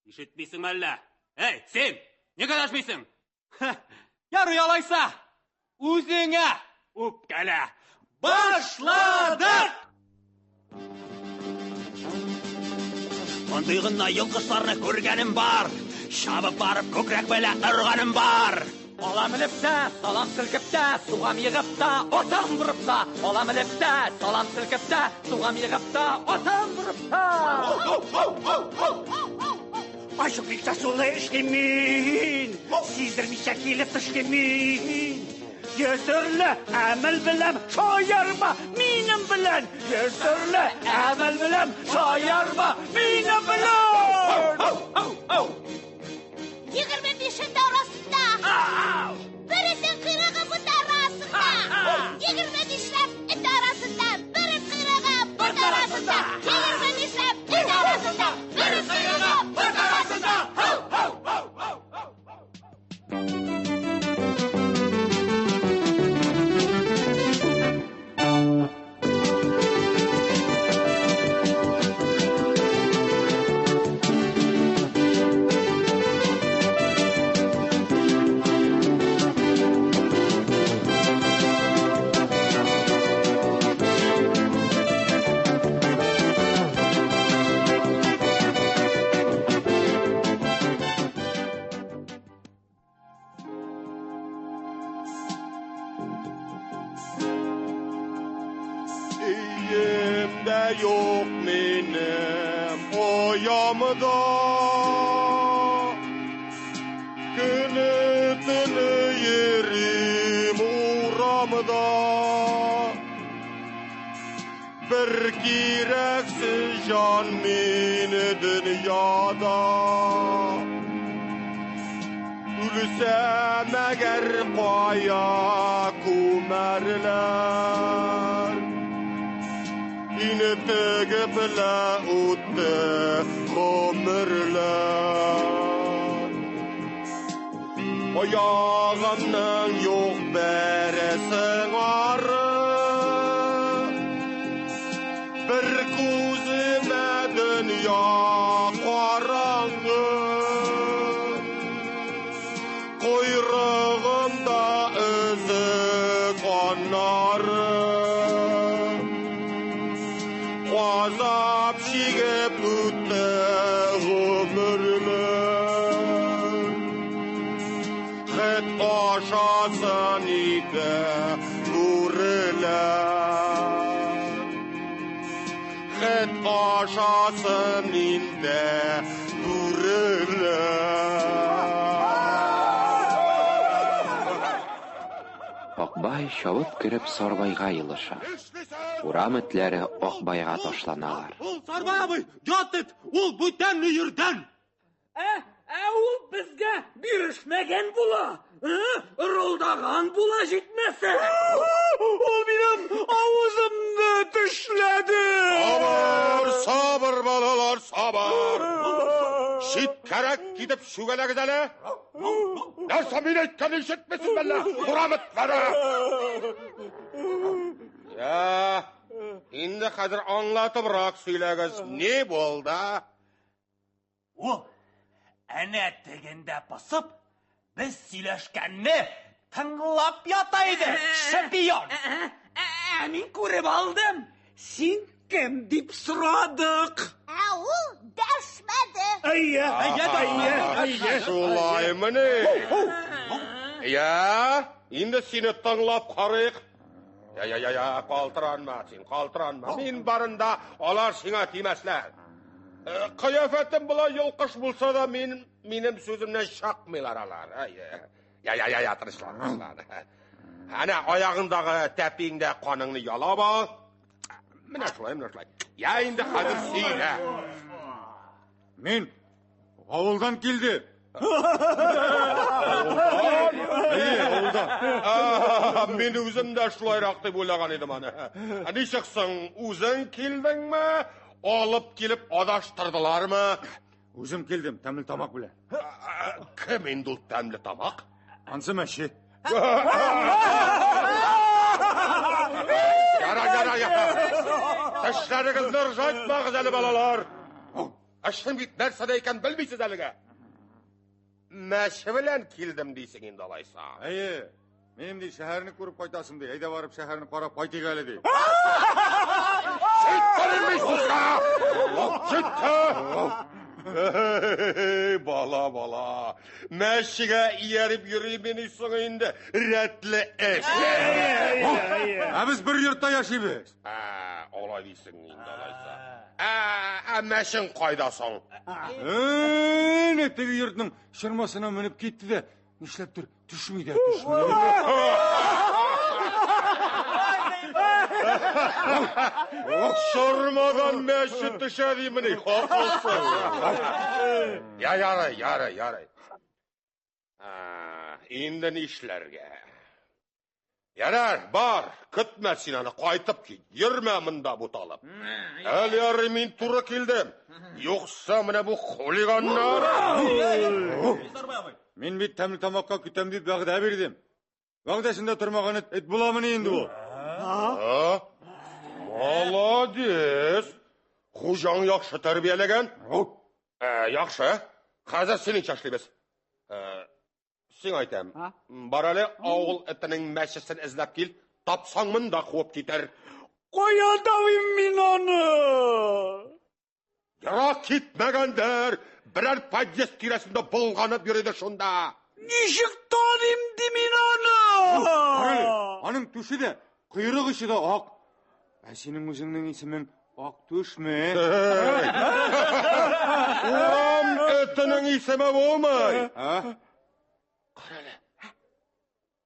Ишетмейсің мәлі? Ей, сен, не қадашмейсің? Яры алайса, өзіңе өпкәлі. Башладық! Ондайғынна йылқышларыны көргенім бар. Шабып барып көкірек бәлі ұрғаным бар. Алам іліпті, салам сілкіпті, суғам еғіпті, отам бұрыпты. Алам іліпті, салам сілкіпті, суғам еғіпті, отам бұрыпты. Aşık bir tasolu işlemin. Sizdirmişe kelip işlemin. Yesirli amel bilem şayarma minim bilen. Yesirli amel bilem şayarma minim bilen. 25'inde arasında. Birinin kıyırığı bu arasında. 25'ler indi arasında. Birin kıyırığı bu arasında. 25'ler indi arasında. Birin kıyırığı bu arasında. İyimde yok benim oyamda. Kınıtını yerim uğramda. Bir kireksiz can beni dünyada. Ölsem eğer kaya kumerler. Meni tegibla o'tdi umrlar. Oyog'imning yo'q berisi g'ori, bir ko'zime dünya qorong'i, quyrug'imda izi qonori, g'azab chigib o'tdi umrlar. Hit aşasın ide guriler, hit aşasın ide guriler. Акбай шабып кереп Сарбайга йылыша. Урам этләре Акбайга ташланалар. Сарбай абый, ят ит, ул бүтән өйердән. Ул безгә бирешмәгән була. Рылдаган була җитмәсә. Ул минем авызымны тешләде. Sabır, sabır balalar, sabır. Şitkərək gidip şügələgiz ələ. Nəsə min etkəni işitmesin bələ, qurametləri. Ya, indi hazır anlatıbırak söyləgiz, ne bolda? Ул әнә тегендә посып, без сөйләшкәнне тыңлап ята иде. Шпион. Мин күреп алдым. Син кем дип сорадык? Ул дәшмәде. Әйе. Шулаймы не? Ya, indi seni tыңлап қарайық. Ya, qaltıranma sen, qaltıranma. Min barında alar sina tiyməslər. Kıyafetim bula yolqış bulsa da benim sözümden şakmılar alar. Ya, tırışlar. Hani ayağındağı tepinde kanını yalaba. Mine şulay. Ya indi hazır söyle. Men avuldan keldi. Avuldan. Men özüm de şulayrak deb o'ylagan edim ana. Ne çıksın, o'zing keldingmi? Alıp gelip adaştırdılar mı? Özüm keldim, təmli tamak bilen. Kim indi ol təmli tamak? Ansı məşi. Yara. Dişlerinizni rıcaytmağız əli balalar. Aşkın bit nersedeyken bilmeysiz əliga. Məşi bilen keldim deysin indi alaysa. Benim de şehrini kurup qaytasım dey. Ayda varıp şehrini qarab qaytı gəli dey. Şittirinmiş kuşa! Şitti! Bala. Məşiga iyerip yürüyümünüsün indi. Rətli eş. Biz bir yurtta yaşayız. Olay deysin indi alaysa. Məşin qaydasın. Ne tegi yurtның şırmasına minip gitti de. Nişleptir, düşmeydi. Sormadan məşi düşədiyimini, korkulsun. Ya, yarı. İndi işlerge. Yarar, bar, kütmə sinanı, qaytıp ki, yirmə mında butalım. El yarı min turu kildim. Yoxsa mine bu xuliganlar. Men bit təmli tamakka kütəm deyip vəqdə verdim. Vəqdəsində turmağın et bulamını indi bu. Malades. Xujan yaxşı tərbiyələgən. Yaxşı. Hazır senin çaşlıyız. Sen aytam. Barali oğul etinin məşəsini izləb gel. Tapsan mında qop gider. Qoyadavım min onu. Yarak gitmegender. Birer padiyes kiresinde bulganıp yürüdü şunda. Nişik tanıyım demin onu. Anın tuşu da, kuyruq işi da ak. Senin özünün ismin ak tuş mu? Ulan etinin ismi olmay. Karale.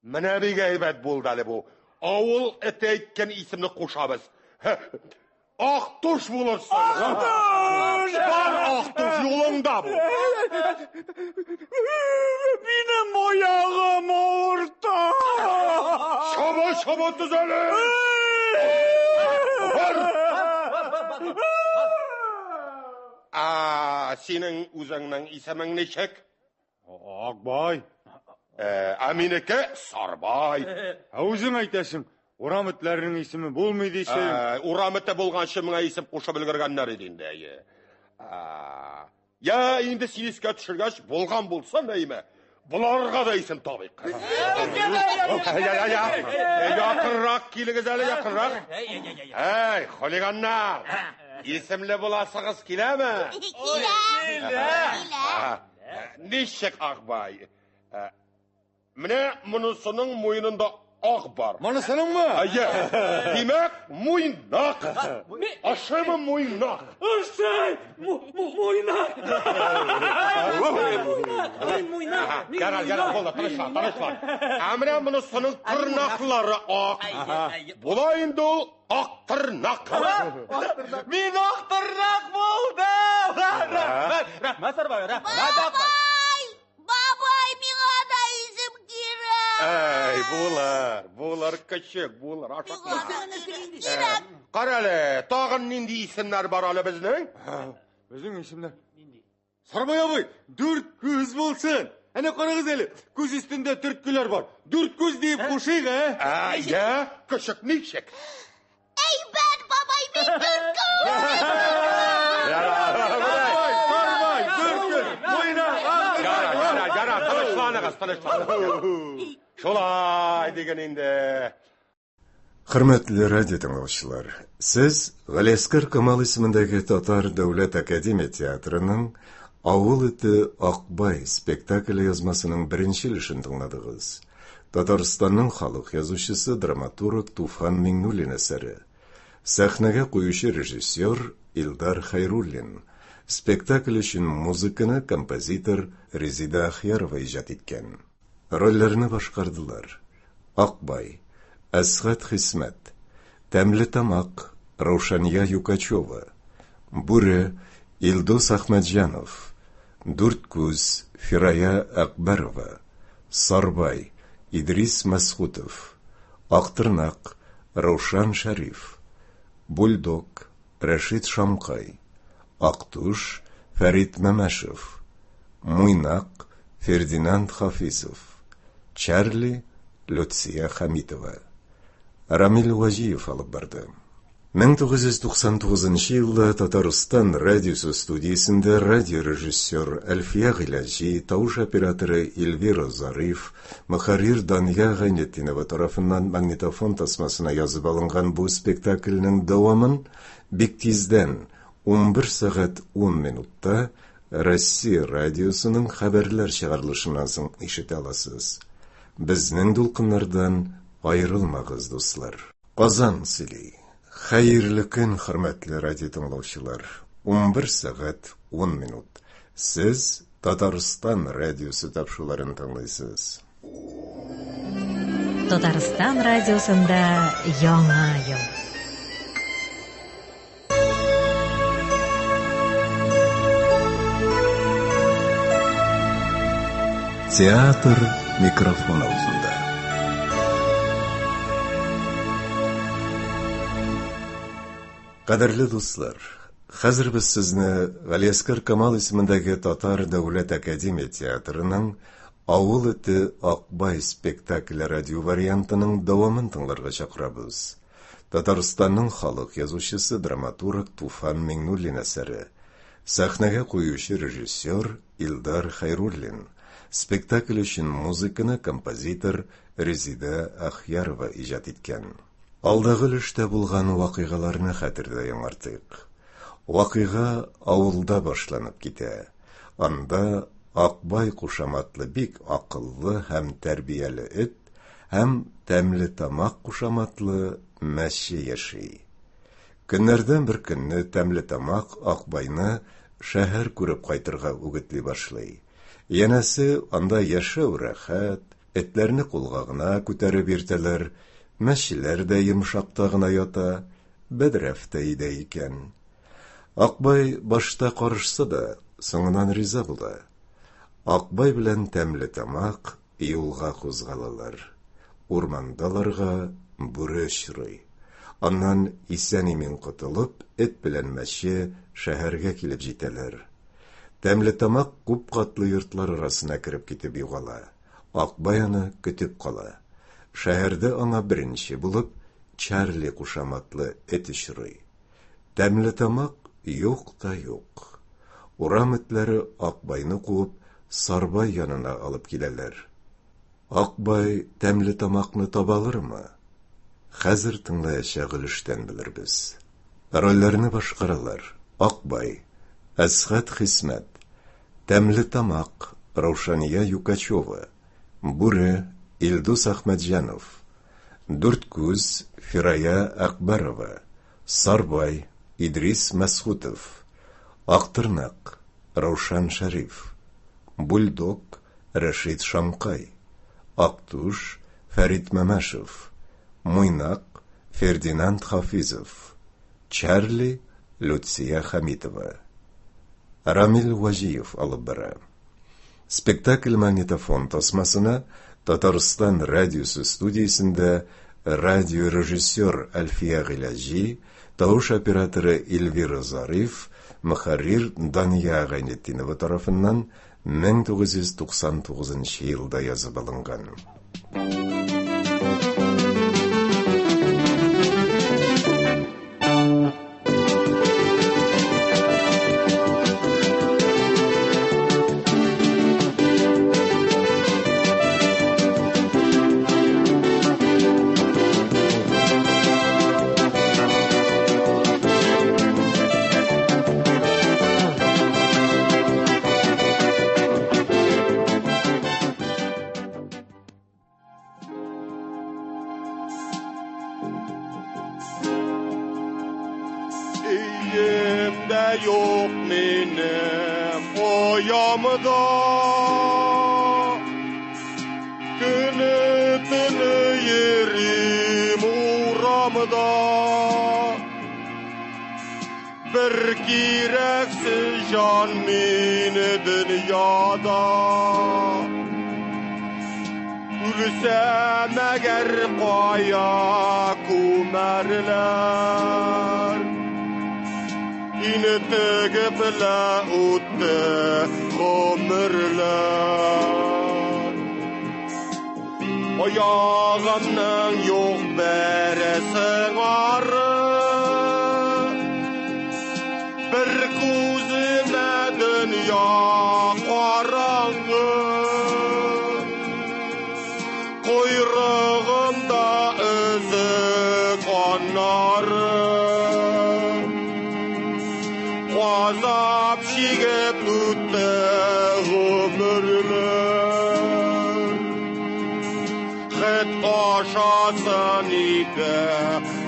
Mine bir geybet buldalı bu. Avul eteyken isimli koşabız. Aktuş bulursun. Aktuş! Var Aktuş yolunda bu. Benim ayağım orta. Şaba düzelir. синең үзеңнең исемең ничек? Акбай. Минеке Сарбай. Үзең әйтәсең, урам этләренең исеме булмый дисең. Урам эте булганчы миңа исем кушып өлгергәннәр иде инде. Я инде синискә төшергәч булган булса нәйме? Буларга да исем табыйк. Якынрак килегез әле, якынрак. Эй, хулиганнар! Исемле буласыгыз киләме? Килә. Ничек Акбай? Менә монысының муенында ак бар. Монысыныңмы? Димәк, муйнак. Ашымы муйнак. Муйнак. Ярар, булды, тынычлан. Менә монысының тырнаклары ак. Була инде ул ак тырнак. Мин ак тырнак булдым. Рәхмәт, Сарбай, рәхмәт. Бабай, миңа да исем кирәк. Булар кичек, булар ашаклар. Кара әле, тагын нинди исемнәр бар әле безнең? Безнең исемнәр. Сарбай абый, 4 күз булсын. Әнә карагыз әле, күз өстендә төрткеләр бар. 4 күз дип кушыйк, Кичек ничек? Әйбәт, бабай, мин 4 күз. Шулай деген инде. Хөрмәтле радио тыңлаучылар, сез Галиәскәр Камал исемендәге Татар дәүләт академия театрының Авыл эте Акбай спектакле язмасының беренче өлешен тыңладыгыз. Татарстанның халык язучысы драматург Туфан Миңнуллин әсәре. Сәхнәгә куючы режиссер Илдар Хайруллин. Спектакль өчен музыканы композитор Резида Ахьярова иҗат иткән. Рольләрне башкардылар: Акбай, Әсгать Хисмәт, Тәмле тамак, Раушания Юкачева, Бүре, Илдус Ахмәтҗанов, Дүрт күз, Фирая Акбарова, Сарбай, Идрис Мәсхутов, Актырнак, Раушан Шариф, Бульдог, Рәшид Шамкай, Актуш, Фәрит Мәмәшев, Муйнак, Фердинанд Хафизов, Чарли, Люция Хамитова. Рамил Ваҗиев алып барды. 1999 елда Татарстан радиосы студиясендә радиорежиссер Әлфия Гыйлаҗи, тавыш операторы Эльвира Зариф, мөхәррир Дания Гайнетдинова тарафыннан магнитофон тасмасына язып алынган бу спектакльнең дәвамын бик тиздән 11 сәгать 10 минутта Россия радиосының хәбәрләр чыгарылышыннан соң ишетә аласыз. Безнең дулкыннардан аерылмагыз, дуслар. Казан сөйли. Хәерле көн, хөрмәтле радио тыңлаучылар. 11 сәгать 10 минут. Сез Татарстан радиосы тапшыруларын тыңлыйсыз. Татарстан радиосында яңа ел. Театр микрофон алдында. Кадерле дуслар, хәзер без сезне Галиәскәр Камал исемендәге Татар дәүләт академия театрының Авыл эте Акбай спектакле радио вариантының дәвамын тыңларга чакырабыз. Татарстанның халык язучысы драматург Туфан Миңнуллин әсәре. Сәхнәгә куючы режиссер Илдар Хайруллин. Спектакль өчен музыканы композитор Резида Ахьярова иҗат иткән. Алдагы өлештә булган вакыйгаларны хәтердә яңартыйк. Вакыйга авылда башланып китә. Анда Акбай кушаматлы бик акыллы һәм тәрбияле эт һәм тәмле тамак кушаматлы мәче яши. Көннәрдән бер көнне тәмле тамак Акбайны шәһәр күреп кайтырга үгетли башлый. Янәсе анда яшәү рәхәт, этләрне кулга гына күтәреп йөртәләр, мәчеләр дә йомшакта гына ята, бәдрәф тә иде икән. Акбай башта карышса да, соңыннан риза була. Акбай белән тәмле тамак юлга кузгалалар. Урмандаларга бүре очрый. Аннан исән-имин котылып, эт белән мәче шәһәргә килеп җитәләр. Тәмле тамақ күп катлы йортлар арасына кіріп кетіп югала. Акбай аны көтіп кала. Шәһәрдә аңа беренче булып Чарли кушаматлы эт очрый. Тәмле тамақ юк та юк. Урам этләре Акбайны куып Сарбай янына алып киләләр. Акбай тәмле тамақны табалырмы? Хәзер тыңлаячак өлештән белербез. Рольләрне башкаралар: Акбай, Әсгать Хисмәт, Тәмле тамақ Раушания Юкачева, Бүре Илдус Ахмәтҗанов, Дүрткүз Фирая Акбарова, Сарбай Идрис Мәсхутов, Актырнак Раушан Шариф, Бульдог Рәшид Шамкай, Актуш Фәрит Мәмәшев, Муйнак Фердинанд Хафизов, Чарли Люция Хамитова. Рамил Вәҗиев алып бара. Спектакль магнитофон тасмасына Татарстан радиосы студиясендә радиорежиссер Әлфия Гыйлаҗи, тавыш операторы Эльвира Зариф, мөхәррир Дания Гайнетдинова тарафыннан 1999 елда язып алынган. Yok benim oyamda, günütünü yerim uğramda, bir kireksiz can mini dünyada. Ülsem eğer kaya kumerler, İni tegiplə utdə xömürlər. Ayağımdan yox bərəsin arı, bir kuzimə dünya qaranğı, quyruğumda özü qanarı. Azap şigep ütte ömürler, Xet aşasın ide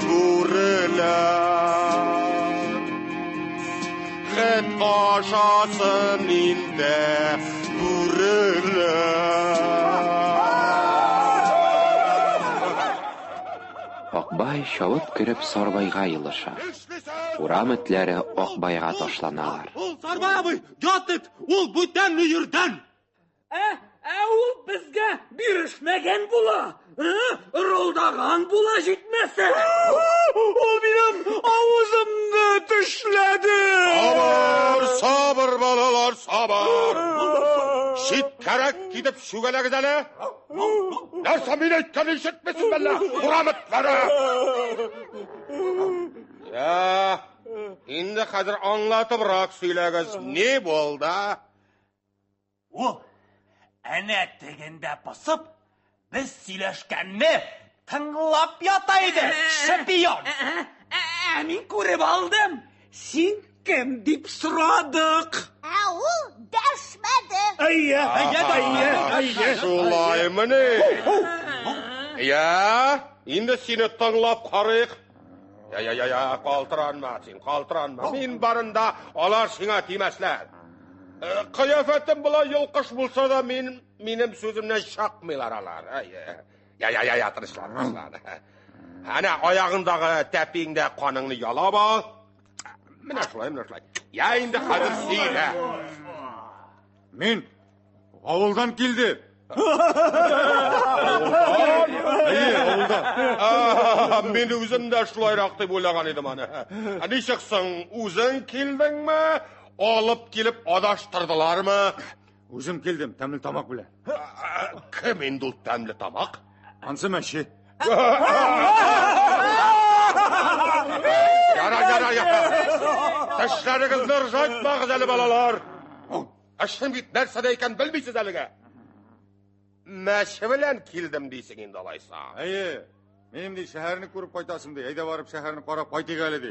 gururlar, Xet aşasın ide gururlar. Акбай шабып кереп Сарбайга йылыша. Урам этләре Акбайга ташланалар. Сарбай абый, ятык, ул бүтән йөрдән. Ул безгә бирешмәгән була. Рылдаган була җитмәсә. Ул минем авызымны тешләде. Sabır balalar, sabır. Şitkərək gidip şügələgiz әлі. Нәрсә мин әйткән ишетмәсен бәллә, урам этләре. Инде хәзер аңлатыбрак сөйләгез, не булды? Ул әнә тегендә посып, без сөйләшкәнне тыңлап ята иде, шпион. Мин күреп алдым. Син кем дип сорадык? Ул дәшмәде. Әйе. Шулаймыни? Инде сине тыңлап карыйк. Калтыранма. Мин барында алар сиңа тимәсләр. Кыяфәтем була йолкыш булса да минем сүземнән чакмыйлар алар. Тырышлар. Әнә аягындагы тәпиңдә каныңны ялап ал. Менә шулай. Инде хәзер сөйлә. Мин авылдан килдем. Мен үзем дә шулайрак дип уйлаган идем аны. Ничек соң, үзең килдеңме? алып келіп адаштырдылар ма? Өзім келдім, тәмлі тамақ біле. Кім енді ол тәмлі тамақ? Ансы мәші. Яра. Тішлеріңізді ыржайтпағыз әлі балалар. Ашын бит нәрседе екен білмейсіз әліге. Мәші білен келдім дейсің енді алайса. Әйе, менің де шәһәріні көріп қайтасым де, әйда барып шәһәріні қарап қайтек әлі де.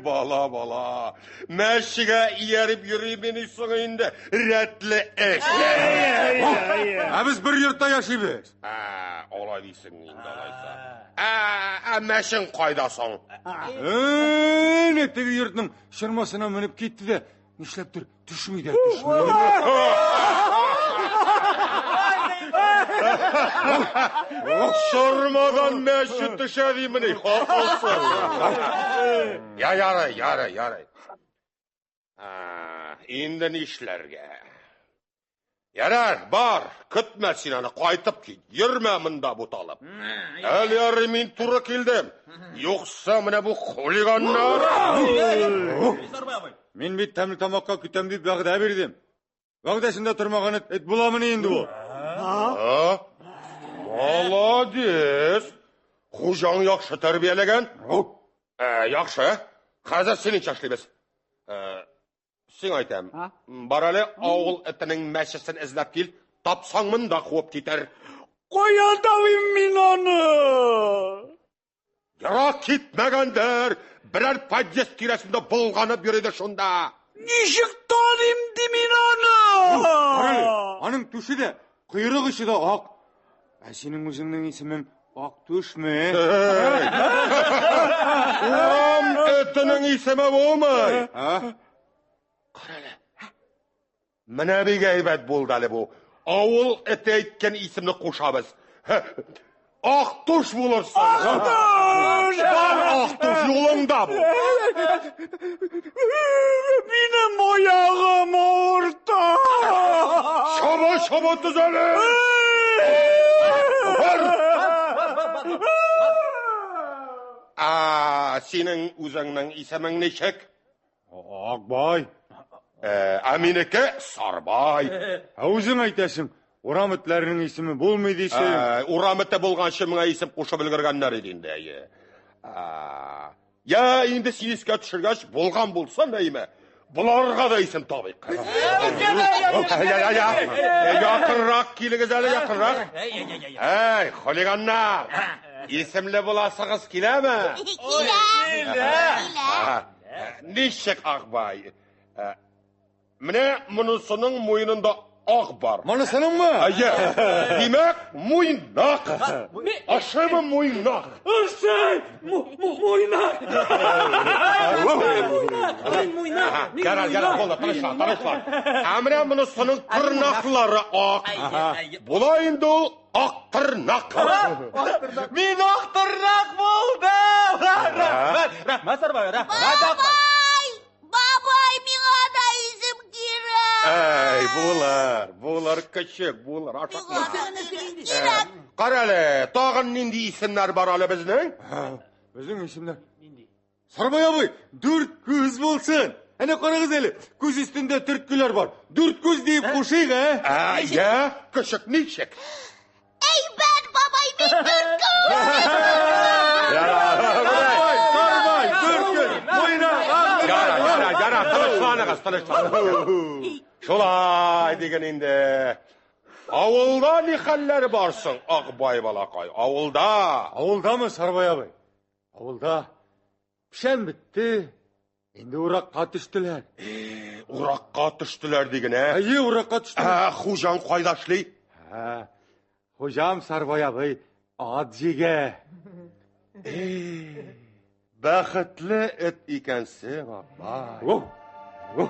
Бала. Мәшіге еріп жүреймін үйсің енді рәтлі әш. Біз бір йұртта яшибіз. Олай дейсің енді алайса. Мәшін қайдасың? Тегі йұртның шырмасына мініп кетті де, нешлеп тұр, түшмейді. Шырмадан мәші түшәдеймін. Ярай. Енді нешлерге? Ярар, бар, күтмә сен аны қайтып кет. Ермә мұнда бұталып. Әлі әрі мен тұры келдім. Жоқса мұна бұл хулигандар. Мен бет тәмлі тамаққа күтем деп бағда бердім. Бағдасында тұрмаған әт бұламын енді бұл. Молодец. Хужаң яқшы тәрбиелеген? Яқшы. Қазір сенің шашлыбыз. Сен айтам, баралы ауыл әтінің мәшісін ізләп кел, тапсаң мұнда қуып кетер. Қоян тауым мен оны! Яра кетмәгендер, бірәр подъезд кересінде болғаны береді шында. Нешік таным демен оны! Баралы, аның түші де, құйрық іші де ақ. Сенің өзіңнің есімің ақ түш ме? Орам әтінің есімі болмай. Қаралы, міне бек әйбәт болды әлі бұл. Ауыл әті әйткен есімді қошабыз. Ақтұш болырсың. Ақтұш! Бар Ақтұш жолыңда бұл. Менің мояғым орта! Шаба түзәлі! Сенің өзіңнің есімің нешек? Ақбай. Әмінеке Сарбай. Өзің айтасың, орамытларының есімі болмайды дейсің. Орамыты болған шымыңа есім қоша білгіргенлер едінде. Енді сенеске түшіргеш болған болсын әйме. Бұларға да есім табайық. Яқынрақ келіңіз әлі, яқынрақ. Хулиганнар, есімлі боласығыз келемі? Нешек Ақбай? Міне мұнысының мойнында ақ бар. Мұнысының ма? Демек, мойнақ. Ашымы мойнақ. Мойнақ. Гәрәл, қолда, тарышла. Әміне мұнысының тырнақлары ақ. Бұлайынды ол ақ тырнақ. Мен ақ тырнақ болдым. Рахмат, Сарбай, рахмат. Бабай, миңа да изім керек. Болар, кішік, болар, ашақ. Қаралы, тағын ненде есімлер бар әлі біздің? Біздің есімлер? Сарбай абай, 4 көз болсын. Әне қарағыз әлі, көз үстінде 4 күлер бар. 4 көз дейіп қошайық, кішік, нешік? Әйбәт, бабай, мен 4 көз. Сарбай, 4 көз, мойна. Яра, тынышланығыз. Шолай деген енді. Ауылда не қаллары барсың, Ақбай балақай? Ауылда мы, Сарбай абай? Ауылда пішен бітті, енді ұраққа түштілер. Ұраққа түштілер деген, ұраққа түштілер. Хужан қайдашлы? Хожам, Сарбай абай, ат жеге. Бақытлы әт екенсі, Ақбай.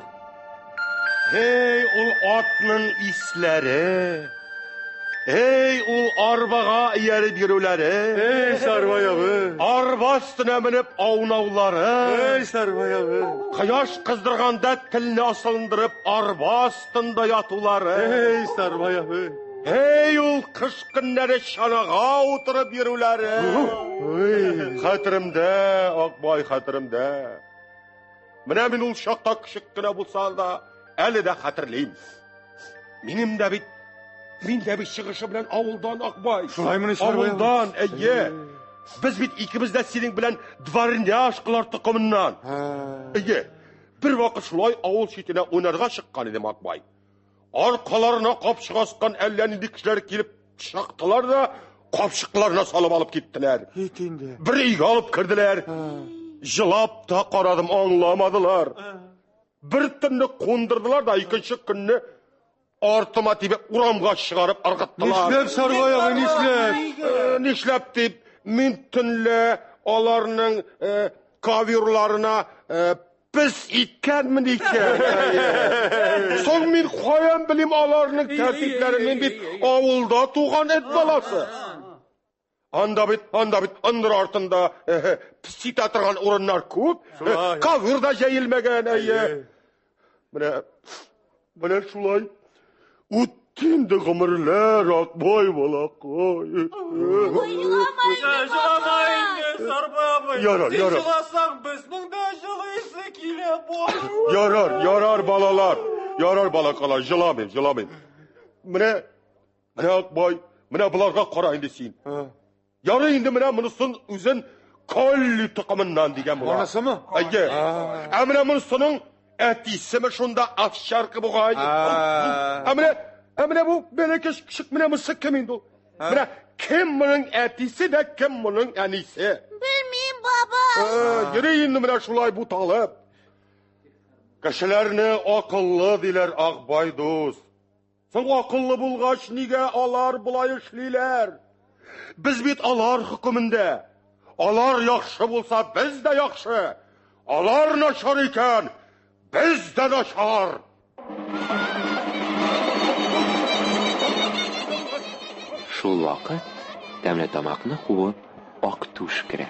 Ол атның исләре. Ол арбаға еріп еруләре. Сарбай абай. Арба үстіне мініп аунаулары. Сарбай абай. Қияш қыздырғанда тіліне асылындырып арба үстінде ятулары. Сарбай абай. Ey ol kış günleri şanağa oturup yürüleri. Hatırımda, Akbay hatırımda. Mine min ol şakta kışıkkına bulsan da, eli de hatırlayayım. Min de bir çıkışı bilen avuldan Akbay. Avuldan, eye. Biz bit ikimiz de senin bilen dvarında aşkılar tıkımından. Eye, bir vakit şulay avul şitine oynarga çıkkan edim Akbay. Arkalarına kapşık ellerini dikişler kilip çaktılar da kapşıklarına salıp alıp gittiler. Bir iyi alıp kırdılar. Jılap da qaradım anlamadılar. Bir tünni kondurdular da ikinci günni ortima tibip uramga çıkarıp argıttılar. Nişlep sargaya nişlep. Nişlep deyip min tünle onlarının kavyurlarına biz itkenmin iken. Son min koyan bilim onlarının tertiplerinin bir avulda tuğan et balası. Anda bit, andır artında pisit atırgan orunlar köp, kavyurda jeyilmegen eye. Mine şulay, uttindi gımırlar Akbay balakay. Yarar. Yarar balalar. Yarar balakalar. Jılamayın. Mine Akbay, mine bularga qarayın desin. Yarı indi mine mınısın üzün kolli tıkımından digen bu. Anası mı? Ege. Emine mınısının etisi mi şunda at şarkı bu gayet. Emine bu belekeş kışık mine mısık kimin du? Mine kim bunun etisi de kim bunun enisi? Bilmeyeyim baba. Yürü indi mine şulay bu talep. Kişilerini akıllı diler Akbay dost. Sen akıllı bulgaç nige alar bulay işliler. Biz bit alar hükümünde. Alar yaxşı bulsa biz de yaxşı. Alar naşar iken biz de naşar. Şul vaqt Təmli tamakni quvib oq tush kira.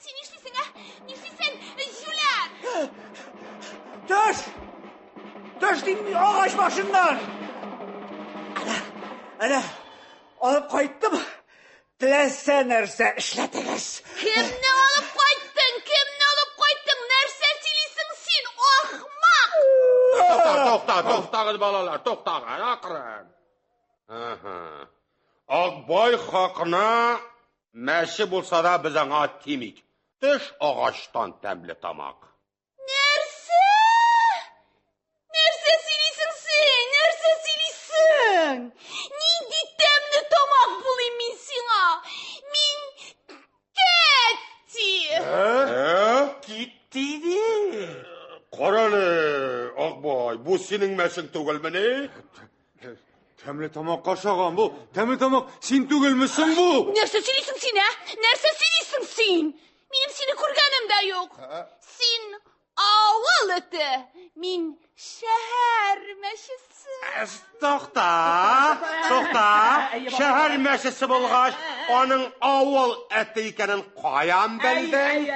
Sen işlisin ha? Nişlisin Jüler. Düş din ağaç başından. Ana, alıp kayıttım. Dilese nerse işletiniz. Kimni alıp qayttın? Nerse silisin sen ahmak. To'xtag'in balalar, to'xtag'in, aqrin. Akbay haqına məşi bulsa da bizanga timik. Düş ağaçtan təmli tamak. Nerse silisin sen? Nindi təmli tamak bulayım min sana? Min ketdi. Gittiydi. Qarali, Akbay, bu senin məşin tügülmeni? Təmli tamak qaşağan bu. Təmli tamak sen tügülmüşsün bu. Nerse silisin sen ha? Benim seni kurganım da yok. Sen avul eti. Min şehir meşisi. Toxta. Şəhər məşisi bulğaç, onun avul eti ikenin qayan bildin?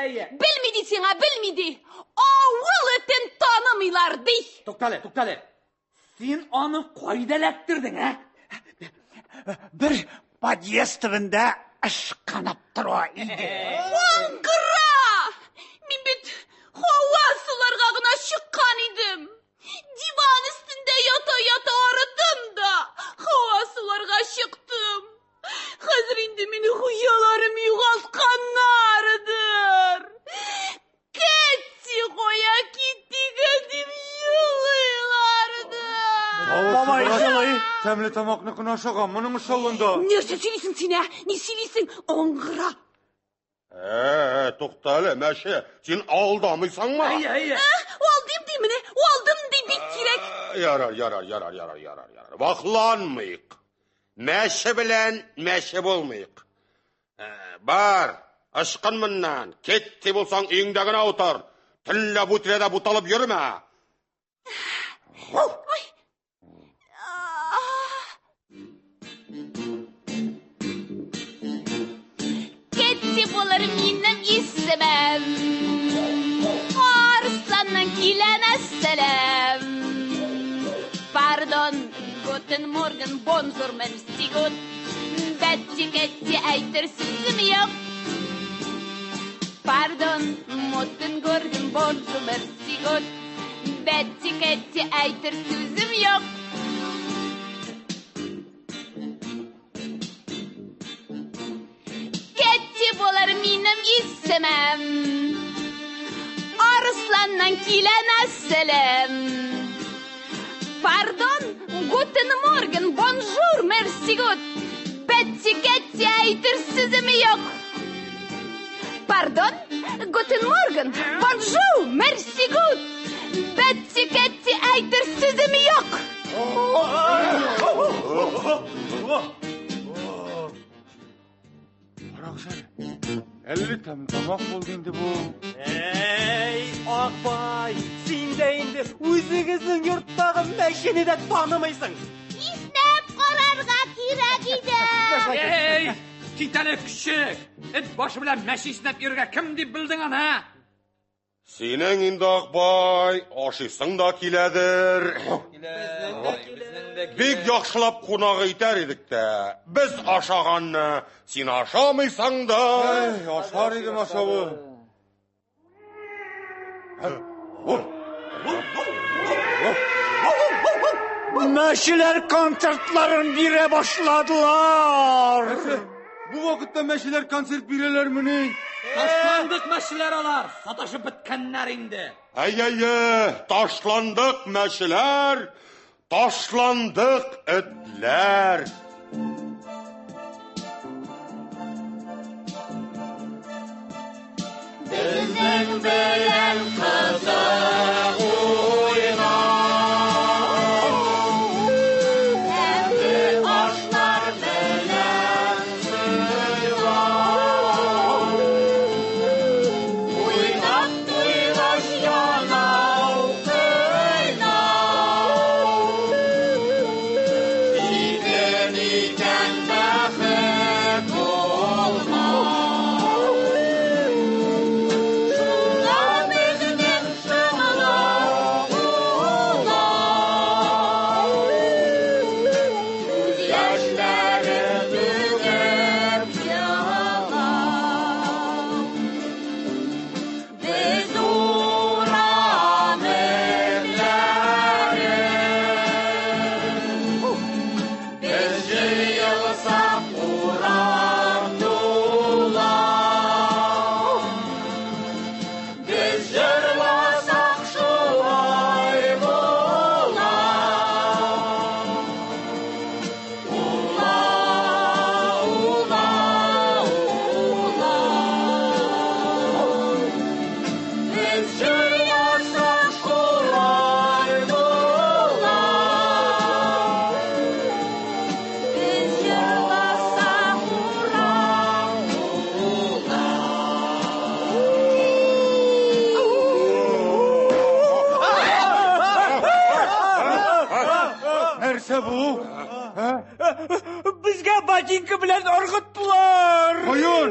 Bilmedi sana, bilmedi. Avul etin tanımıylar dey. Toktale. Sen onu koydalattırdın ha? Bir podyestrinde ışkanıp duruyor idi. Vangıra! Min bit hava sularga gına çıkkan idim. Divan üstünde yata aradım da hava sularga çıktım. Hazır indi mini huyalarım yuğazkanlardır. Ketsi koya gitti göndim yıllardır. Baba işalayı. Təmli tamakni qınaşağan bunun ışığında. Nerse silisin sen ha? Ne silisin? Ongıra. Toxtali, məşi, sen aldamıysan mı? Aldım değil mi ne? Aldım değil bit kirek. Yarar. Vaxlanmayıq. Məşi bilən məşi bolmayıq. Bar, aşqın bundan. Ketdi bulsan üyündəgine otur. Tille bu tirede butalıb yürüme. Ketdi bularım yinem istemem. Arslanın kilene selam. Pardon, Morgan, bonjour, merci good. Betty, Ketty, әйтер сүзім yok. Pardon, Morgan, Gordon, bonjour, merci good. Betty, Ketty, әйтер сүзім yok. Ketty bolar minім istemem. Arıslandan kilen asselam. Pardon, guten morgen, bonjour, merci good. Betty, Ketty, әйтер сүзім yok. Pardon, guten morgen, bonjour, merci good. Betty, Ketty, әйтер сүзім yok. Қарақшы, әлі тамақ болғанды бұл. Ей, Ақбай, сен де енді өзіңіздің йұрттағы мәшинеде танымайсың. İstep qararğa kirek idi. Ey, kitani küçük. Et başı bilen məşi isnep yürüge kim deyip bildin ana? Senin indi Akbay, aşısın da kiledir. Bek yaxşılap qonağı iter edik de. Biz aşağanını, sen aşamaysan da. Aşar edim aşağı. Məşilər konsertlerin bire başladılar. Bu vakitte meşiler konsert bireler mi? Taşlandık məşilər alar. Sataşı bitkenler indi. Ay, taşlandık meşiler, taşlandık etler. Bizden belen kızı oyna. Emri aşlar belen sıyla. Uynak duylaş yanav kıyna. İden iken bexet olma. Bizga botinka bilan urg'itdilar. Qo'yun.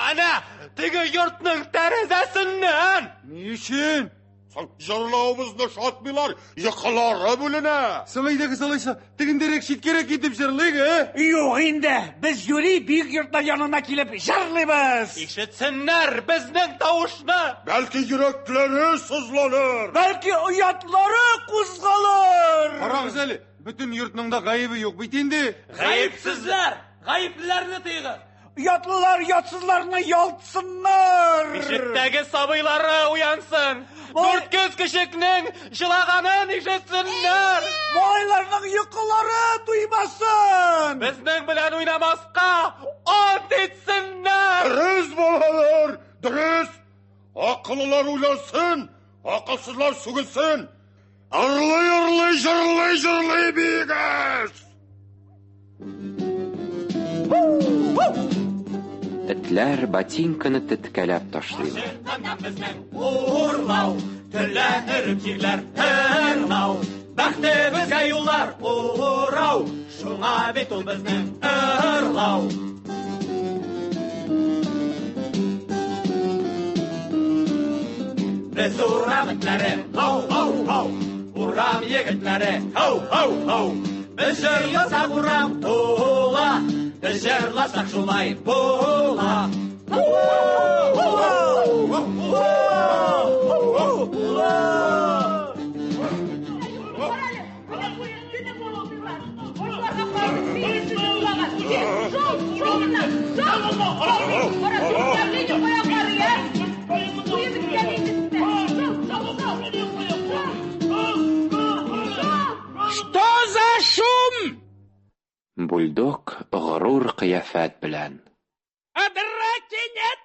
Ana, tegi yurtning tarazasidan. Niçin? Sen jırlağımızda şatmılar, yıkılara bölüne. Salaydağı salaysa, teginderek şitkere gidip jırlayık, he? Yo'q endi, biz yuri büyük yurtlar yanına kelib jarlaymiz. Eshitsinlar bizning tovushni. Belki yürekleri sızlanır. Belki uyatlari qo'zg'alar. Qaraqsali, bütün yurtning da g'ayibi yo'q bitindi. G'ayibsizlar, g'ayiblarni tegir. Uyatlılar yatsızlarını yaltsınlar. Işıktaki sabıyları uyansın. Dört göz kışıkның şılağanın işetsinler. Moylarının yıkıları duymasın. Bizning bilen oynamazqa ant etsinler. Dürüst bolalar, dürüst. Akıllılar uylansın, akılsızlar sügülsün. Arlay, jırlay biyigiz. Этләр ботинканы теткәләп ташлыйлар. Урлау, телләнер җирләр тырлау. Бәхтебезгә юллар урау. Шуңа бит ул безнең ырлау. Без урам этләре, ау. Урам егетләре, ау. Біз жырласақ ұрам тола, біз жырласақ шулай бола. Что за шум? Бульдог ғрур қияфәт білән. Адыра кенет!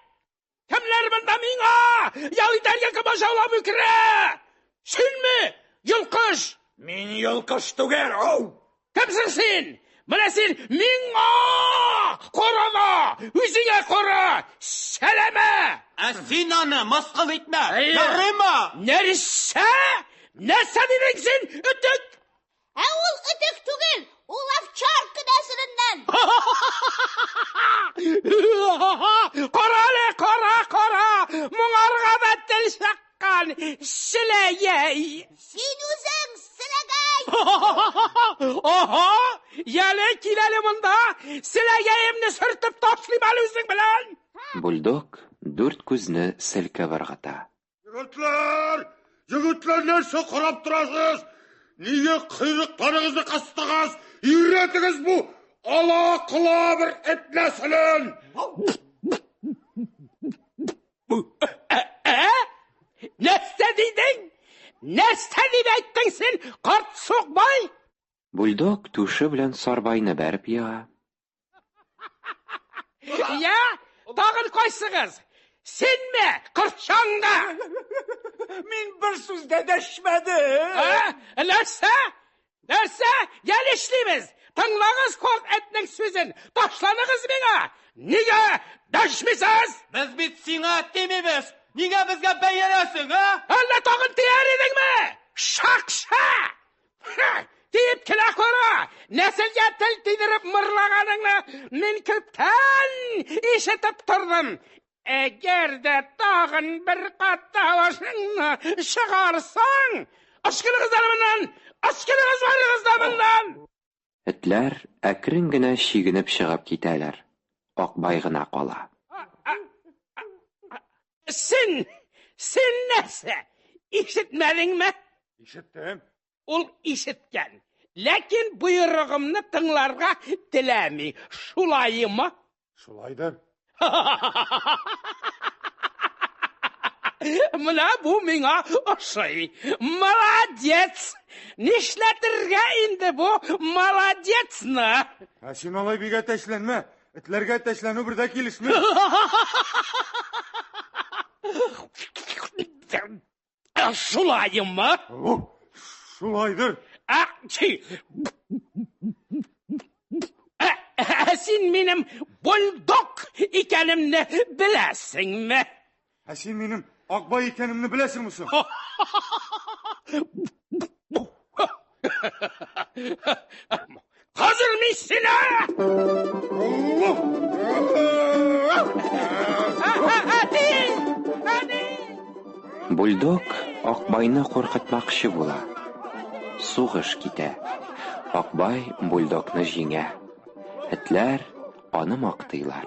Кімлер мұнда миңа? Ялитәрге кім ашаулап үкірі? Сенме, йылқыш? Мен йылқыш түгер, оу! Кімсің сен? Мына сен миңа! Қорама! Үзіңе қора! Сәлемі! Сен аны масқыл етме! Ярыма! Нәрсе? Нәрсе дедің сен, үтік? Ул үтік түгел, ул овчар кедәсереннән. Қора әле, қора! Мұңарға да тіл шаққан, сіләйей! Сен үзең сіләгәй! Яле киләле мұнда, сіләйейімні сүртіп ташлым әлі үзің білән! Бульдог дүрт күзні селкә варғата. Егетлер, нәрсе қарап тұрасыз? Неге құйрықтарыңызды қыстығыз? Үйретіңіз бұ ала-құла бір эт нәсілін! Нәрсе дейдің? Нәрсе деп айттың сен, қарт соқбай? Бульдог түші білән сарбайны бәріп еға. Я, тағын қойсыңыз. Сен ме, қыртшаңға? Мен бір сөзде дәшмәді. Нәрсе? Гәл ішлейміз. Тыңлаңыз қорт әтнің сөзін. Ташланыңыз меңа. Неге дәшмесіз? Біз бит сиңа демеміз. Неге бізге бәйересің, Әлі тағын тияр едің ме? Шақша! Deyip kila kora, nesilge til tiydirip mırlağanını men köpten işitip turdum. Eğer de dağın bir qatta başını çıkarsan, aşkınız varınızdan! Этләр әкрен генә шигенеп чыгып китәләр. Акбай гына кала. Sen нәрсе? İşitmedinmi? İşittim. Ул işitken. Lakin buyruğumni tыңларга теләми. Шулаймы? Şulaydır. Мына бу миңа ошый. Молодец! Нишләтергә инде бу молодецны? Син алай бигә тәшләнмә. Этләргә тәшләнү бердә килешме? Шулаймы? Şulaydır. Син минем бульдог икәнемне беләсеңме? Син минем Акбай икәнемне беләсең мисың? Хәзер мин сине! Бульдог Акбайны куркытмакчы була. Сугыш китә. Акбай бульдогны җиңә. Этләр аны мактыйлар.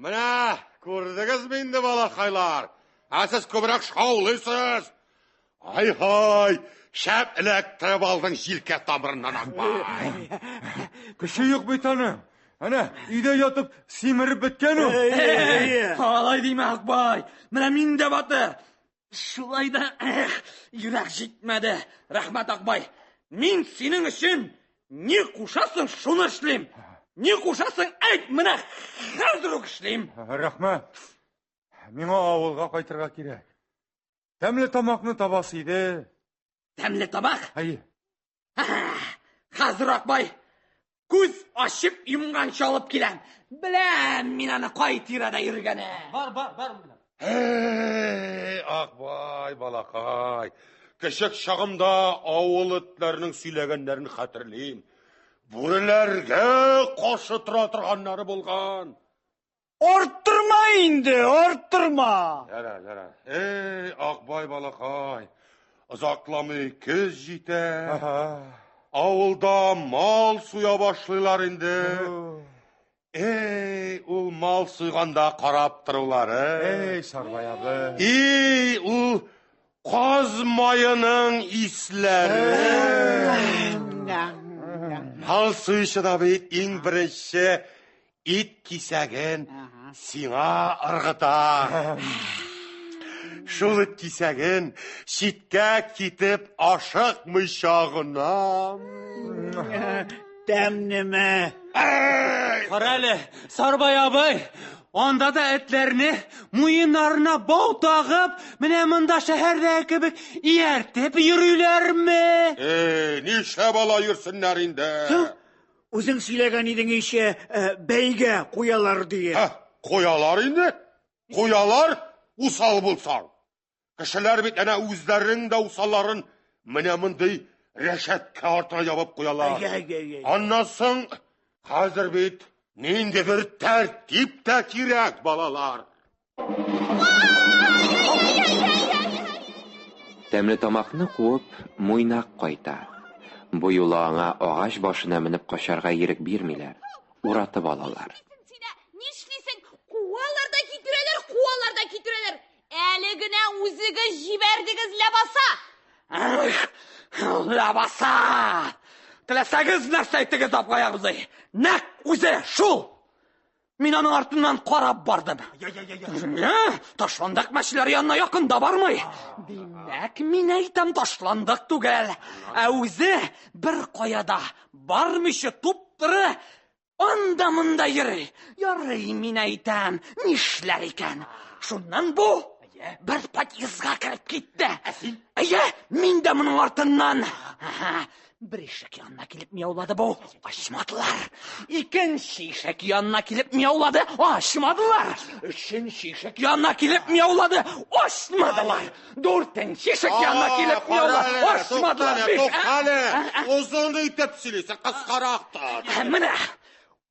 Менә, күрдегезме инде балакайлар? Сез күбрәк шаулыйсыз. Ай-һай, шәп эләктереп алдың җилкә тамырыннан Акбай. Кеше юк бит аны. Әнә, өйдә ятып симереп беткән ул. Алай димә, Акбай. Менә мин дә батыр. Шулай да йөрәк җитмәде. Рәхмәт, Акбай. Мин синең өчен ни кушасың, шуны эшлим. Ни кушасың, әйт, менә хәзер үк эшлим. Рәхмәт. Миңа авылга кайтырга кирәк. Тәмле тамакны табасы иде. Тәмле табак? Әйе. Хәзер, Акбай. Күз ашып йомганча алып киләм. Беләм мин аны кай тирәдә йөргәне. Бар. Акбай, балакай. Кешек чагымда авыл этләренең сөйләгәннәрен хәтерлим. Бүреләргә каршы тора торганнары булган. Арттырма инде, арттырма. Яра. Акбай, балакай. Ызакламый көз җитә. Авылда мал суя башлыйлар инде. Ул мал суйганда карап торулары. Сарбай абы. Ул каз майының исләре. Мал суйшы да бит иң беренче ит кисәген сиңа ыргыта. Шул ит кисәген читкә китеп ашыкмыйча гына. Тәмнеме? Карале, Сарбай абый, анда да этләрне муеннарына бау тагып, менә монда шәһәрдә кебек ияртеп йөриләрме? Нишләп ала йөрсеннәр инде? Үзең сөйләгән идең ише, бәйгә куялар дие. Куялар инде? Куялар усал булсаң. Кешеләр бит әнә үзләренең дә усалларын менә мондый рәшәткә артына ябып куялар. Аннан соң хәзер бит ниндидер тәртип тә кирәк, балалар. Тәмле тамакны куып, Муйнак кайта. Бу юлы аңа агач башына менеп качарга ирек бирмиләр. Уратып алалар. Нишлисең? Куалар да китерәләр. Әле генә үзегез җибәрдегез лабаса. Лабаса! Теләсәгез нәрсә әйтегез апаягызый. Нәк үзе шул. Мин аның артыннан карап бардым. Ташландык мәчеләр янына якында бармый. Димәк, мин әйтәм ташландык түгел. Ә үзе бер каяда бармыйча туп-туры анда-монда йөри. Ярый, мин әйтәм, нишләр икән? Шуннан бу бер подъездга кереп китте. Мин дә моның артыннан. Бер ишек янына килеп мияулады бу. Ачмадылар. Икенче ишек янына килеп мияулады. Ачмадылар. Өченче ишек янына килеп мияулады. Ачмадылар. Дүртенче ишек янына килеп мияулады. Ачмадылар. Туктале. Узун итеп сөйләсәң, кыскарак тот. Менә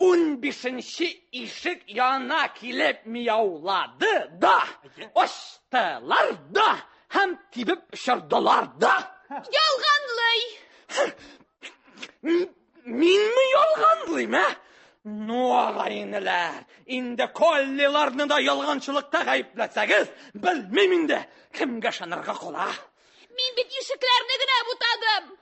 15-нче ишек янына килеп мияулады да. Ачтылар да. Һәм тибеп чырдылар да. Ялганлый. Минме ялганлыйм, ә? Ну, агайнылар, инде коллиларны да ялганчылыкта гаепләсәгез, белмим инде, кемгә ышанырга кала. Мин бит ишекләрне генә бутадым.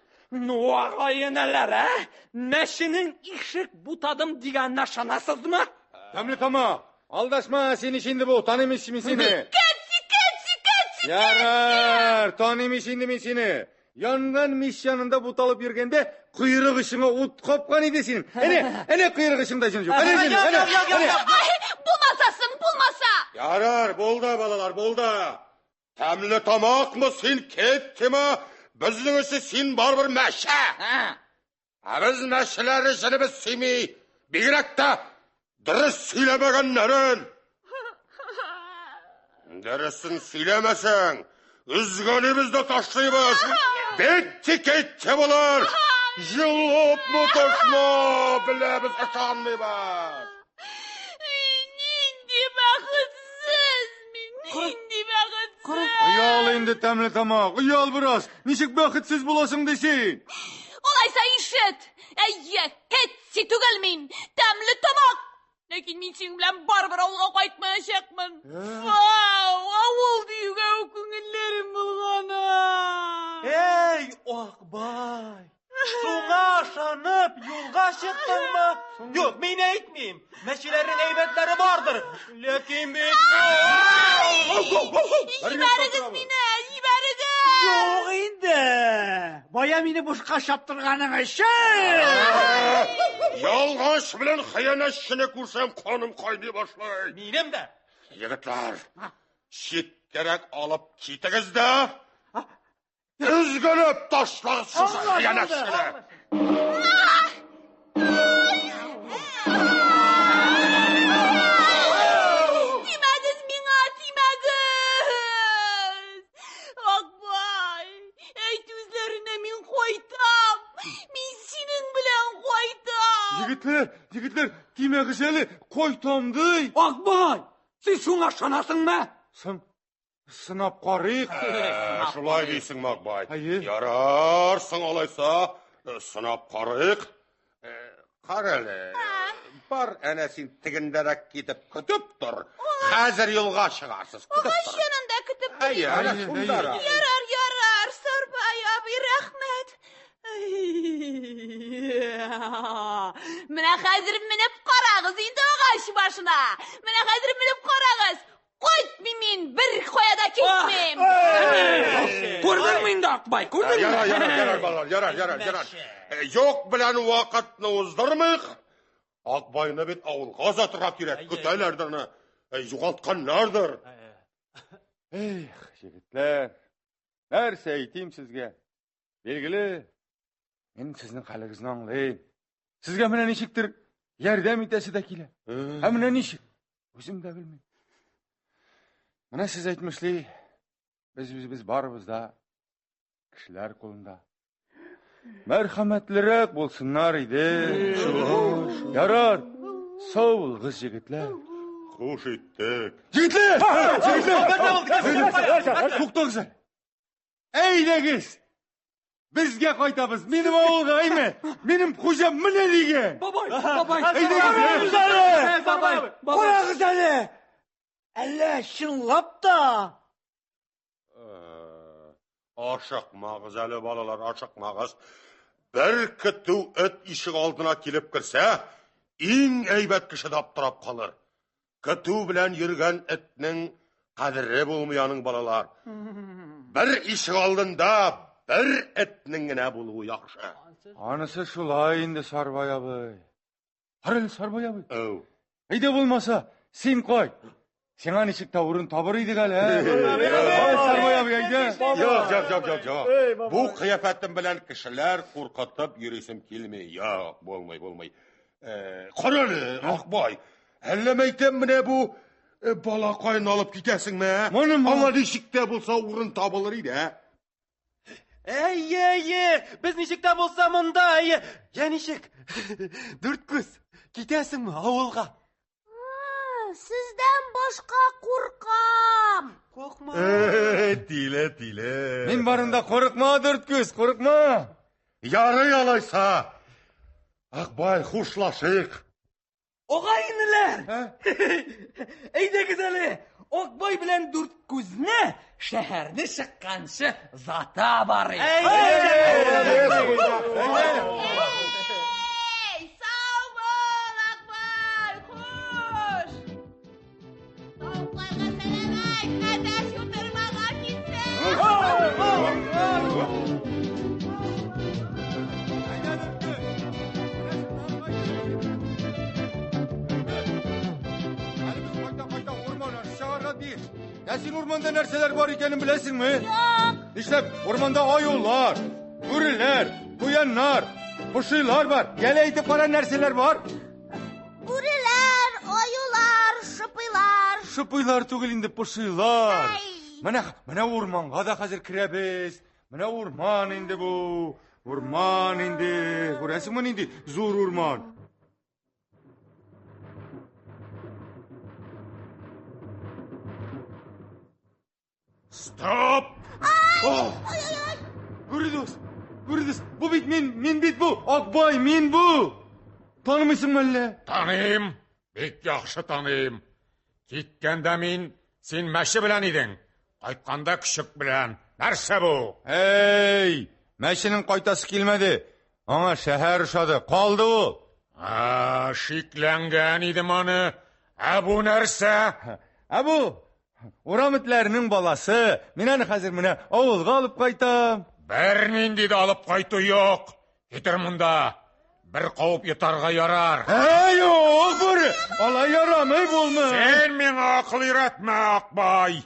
Ну, агайнылар, ә? Мәшинең ишек бутадым дигәнне ышанасызмы? Тәмле тамак, алдашма, син инде бу, танимыш мин сине. Кәтси. Ярар, танимыш инде мин сине. Янган миш янында буталып йөргәндә, куйрык ишеңә ут капкан иде синең. Әнә куйрык ишеңдә җин юк. Булмаса. Ярар, булды, балалар, булды. Тәмле тамакмы син кеттеме? Безнең өчен син барбер мәшә. Без мәшәләре җинебез сими. Бигрәк тә дөрес сөйләмәгәннәрен. Дөресен сөйләмәсәң, үзгәнебезне ташлыйбыз. Кетте булыр. Җылып муташма, беләбез ышанмыйбыз. Нинди бәхетсез мин, нинди бәхетсез. Уял инде, тәмле тамак, уял бераз. Ничек бәхетсез буласың дисең? Алайса ишет. Кетси түгел мин, тәмле тамак. Ләкин мин синең белән барбер авылга кайтмаячакмын. Авыл диюгә күңелләрем булгана. Эй, Акбай! Шуңа ышанып юлга чыктыңмы? Юк, мин әйтмим. Мәчеләрнең әйбәтләре бардыр. Ләкин бит Җибәрегез мине, җибәрегез. Юк инде. Бая мине бушка чаптырганың өчен. Ялгыш белән хыянәтчене күрсәм, каным кайный башлый. Минем дә. Егетләр, читкәрәк алып китегез дә. Üzgünüp taşlarız şu hıyanetçini. Тимәгез миңа, тимәгез. Акбай, әйт үзләренә мин кайтам. Мин синең белән кайтам. Егетләр, тимәгез әле, кайтам ди. Акбай, син шуңа ышанасыңмы? Сынап қарайық. Шулай дейсің, Макбай. Айы. Ярарсың алайса, сынап қарайық. Қаралы, бар әне сен тігіндерек кетіп күтіп тұр. Қазір елға шығарсыз, күтіп тұр. Шынында күтіп тұр. Ярар, Сарбай абый, рахмет. Менә хәзер менеп карагыз инде агач башына. Менә хәзер менеп карагыз. Кайтмыйм мин, бер кая да китмим. Күрдеңме инде, Акбай, күрдеңме? Ярар, балалар, ярар. Yok bilen vakitni uzdurmayıq. Akbayını bit avulga zatıra kirek, küteylerdirni. Yugaltkanlardır. Жігітлер, нәрсе айтайым сізге. Белгілі, мен сіздің қалыңызды аңлайым. Сізге мына нешіктір ярдәм итәсе дә килә. Мына нешік? Өзім дә білмейм. Мына сіз айтмышлый, біз барыбыз да кішілер қолында. Мәрхәмәтлерәк болсыннар иде. Ярар, сау болғыз жігітлер. Хуш иттік. Жігітлер! Тоқтаңыздар. Әйдәгіз! Бізге қайтабыз. Менің ауылға әйме. Менің қожам міне деген. Бабай. Қорағыз әлі. Әлі шынлап та. Aşıqmağız әлі балалар, aşıqmağız. Bir kütü öt işik aldına kilip kirse, en eybet kişi daptırap kalır. Kütü bilen yürgen etinin kadiri bulmayanın balalar. Bir işik aldında bir etinin ne buluğu yakşı. Anısı şulay indi Sarbay abi. Harıl Sarbay abi. Öv. Eyde bulmasa sen koy. Sen işik tavırın tabırıydı gal he. Sarbay abi eyde. Yok. Bu kıyafetin bilen kişiler korkatıp yürüsüm kelmeyi. Yok, bolmay. Karalı, Akbay. Ellemeyten mi ne bu bala kayın alıp gidesin mi? Allah nişikte bulsa uğrun tabılırıydı he. Biz nişikte bulsa mında. Ya nişik. Dört kız. Gidesin mi avulga? Sizden başka korkam. Korkma. Dile. Men barında korkma dört göz, korkma. Yarı yalaysa. Akbay hoşlaşık. Ogayınlar. Eyde güzeli. Akbay bilen dört gözüne şehirde çıkkansı zata bari. Sağ ol Akbay, hoş. Tavuklarga selam ayt, ateş yutırmağa gitsin. Yasin ormanda nerseler var ikenin bilesin mi? Yok. İşte ormanda ayollar, gürüler, kuyanlar, kuşuylar var. Geleydi para nerseler var? Gürüler, ayular, şıpılar. Şıpıylar tügül indi puşuylar. Mana ormanga da hazır kirebiz. Mana orman indi bu. Orman indi. Burası mı indi? Zor orman. Stop! Gürüdüz. Bu bit min bit bu. Akbay min bu. Tanımısın mı? Tanıyım, bek yaxşı tanıyım. Gitkende min sen məşi bilen idin. Qaytqanda küçük bilen. Nerse bu? Hey! Məşinin qaytası kelmedi. Ana şəhər uşadı. Qaldı o. Şiklengen idim onu. Bu nerse? Bu. Oramitlərinin balası. Minəni hazır minə avulğa alıp qaytam. Bir nindi de alıp qaytı yok. Getir munda. Bir qavıp yatarga yarar. Yok buri. Ala yaramay bulma. Sen min akıl üretme Akbay.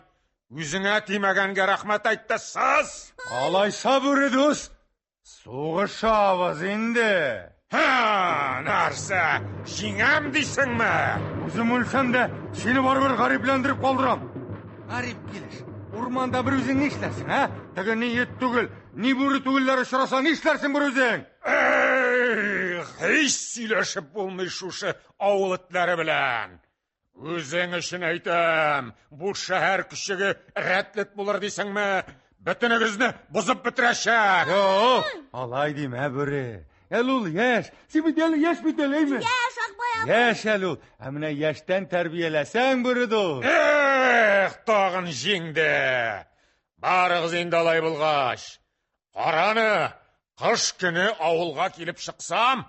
Yüzüne timegenge rahmet aytta saz. Alaysa buri dost. Soğuş avaz indi. Nerse? Jingem deysin mi? Özüm ölsem de seni barbar gariplendirip kaldıram. Garip gelir. Ormanda bir özün ne işlersin ha? Tege ni et tügül, ni buri tügüller aşırasa ne işlersin bir özün? Hiç söyleşip bulmuş uşu avul itleri bilen. Үзең үшін әйтәм, бұл шәһәр күшігі рәтлет болар дейсіңме? Бітінігізді бұзып бітірәшәк. Yok, alay deme biri. Elul yaş, sibideli yaş bideli mi? Яш, Акбай абай. Yaş Elul, emine yaştan terbiyelesen biridir. Тағын жеңді. Барығыз енді алай болғаш. Қараны, қыш күні ауылға келіп шықсам,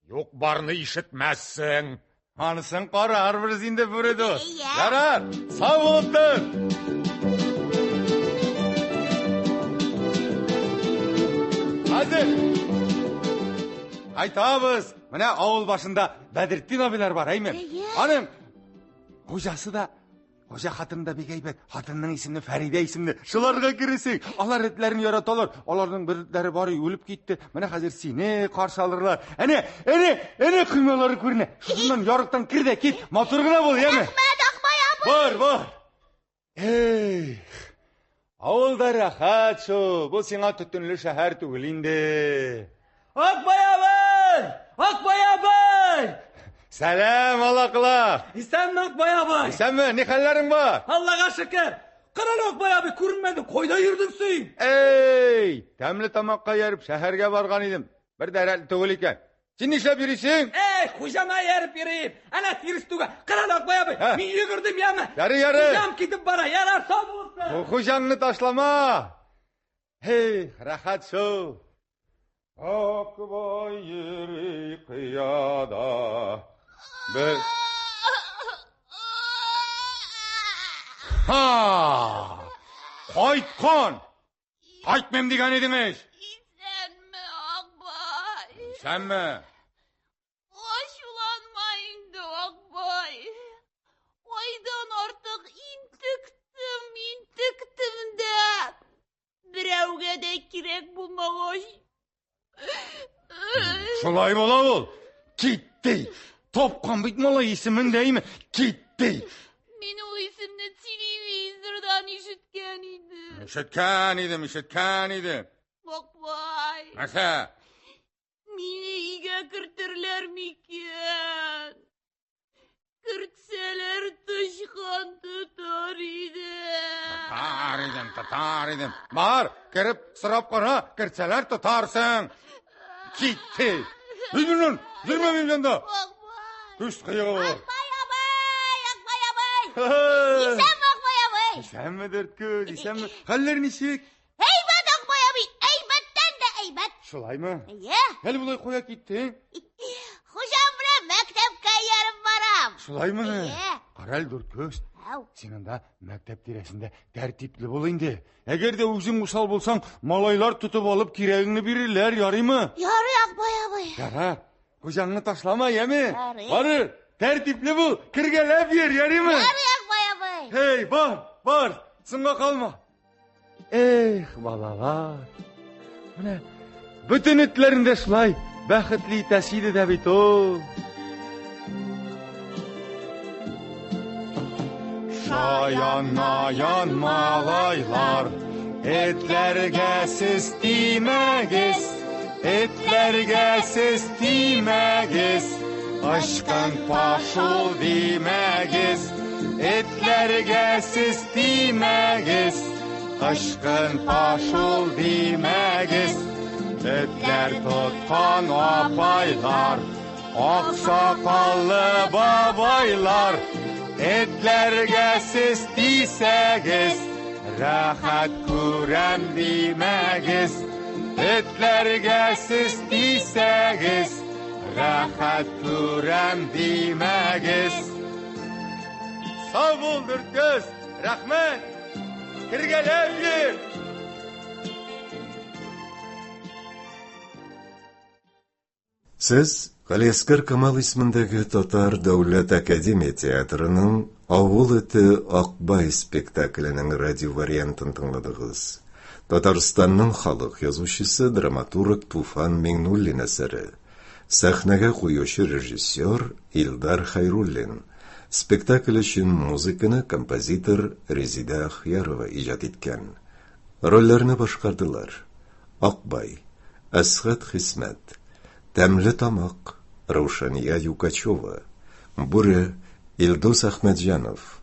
yok барыны işitmezsin. Anısın karar bir zinde biridir. Yarar, sağ oluptur. Hazır. Aytabız, mine avul başında Bedrettin abiler var, aymen. Hanım, hocası da, hoca hatını da bir geybet, hatının isimli Feride isimli. Şularga giresin, Allah etlerini yaratalır. Onların birdikleri bari ölüp gitti. Mine hazır seni karşı alırlar. Ene kıymaları körüne. Şundan yarıktan kir de git, motoruna bol, yeme. Rahmet Akbay abay. Var. Hey, avulda rahat şu, bu sana tütünlü şehir tügülinde. Akbay abay! Akbay abay! Selam alakla. İsem mi Akbay abay? Sen mi? Ne hallerin var? Allah'a şükür. Kral Akbay abi görünmedi. Koyda yürüdün suyun. Ey! Temli tamakka yarıp şehirge vargan idim. Bir de herhalde tügül iken. Sen işlep yürüsün? Kuşama yarıp yürüyeyim. Ana tiristuga. Kral Akbay abi. Ben yürüdüm yama. Yarı. Kuşam gidip bana yarar sağ olsun. Bu kuşanını taşlama. Hey! Rahat şu. Akbay yeri kıyada. Ha! Qaytqan! Qaytmam degan edingiz. Senmi Akbay? Senmi? Aşulanmayındı Akbay. Aydan artık intiktim de. Birovga de kirek bulmağış. Şulay bola ol. Gitti. Topkan bitmola isimin değil mi? Gitti. Men o isimni televizordan işitken idim. İşitken idim. Akbay. Nasıl? Meni iyiga kirtirler miken? Kirtseler tışkan tutar idim. Tutar idim. Bağır, kirip sırap kara, kirtseler tutarsın. Gitti. Üzülün, üzülmemeyim yanda. Akbay. Üst kıyı. Akbay abay. İsem Akbay abay. İsen midir kız, isen mi? Hallerin işik. Heybet Akbay abi. Eybetten de eybet. Şulay mı? Ya. Hel bulay koyak gitti. Hocam bile mektepke yarım varam. Şulay mı? Ya. Karal dur kız. Av. Senin de mektep diresinde tertipli bol indi. Eğer de uzun usal bulsan malaylar tutup alıp kireğini birirler, yarı mı? Yarı Akbay abay. Yarar. Kucağını taşlama yemi. Yarı. Varır. Tertipli bul. Kırgelep yer, yarı mı? Yarı Akbay abay. Hey var. Sınma kalma. Balalar. Mine, bütün itlerinde şulay. Bəxtli təsidi də bit o. Şayan malaylar, etlərgə siz deməgiz, aşkın paşul deməgiz, etlərgə siz deməgiz, aşkın paşul deməgiz. Etler tutkan apaylar, aksakallı babaylar, etlerge siz disegiz, rahat kurem demegiz. Etlerge siz disegiz, rahat kurem demegiz. Sağ buldur kız, rahmet, kirgelem gir. Siz Галиаскар Камал исемендәге Татар Дәүләт Академия театрының Авыл эте Акбай спектакленең радио вариантын тыңладыгыз. Татарстанның халык язучысы, драматург Туфан Миңнуллин әсәре. Сәхнәгә куючы режиссер Илдар Хайруллин. Спектакль өчен музыканы композитор Резида Ахьярова иҗат иткән. Рольләрне башкардылар: Акбай, Әсгать Хисмәт, Тәмле тамак Раушания Юкачева, Бүре Илдус Ахмеджанов,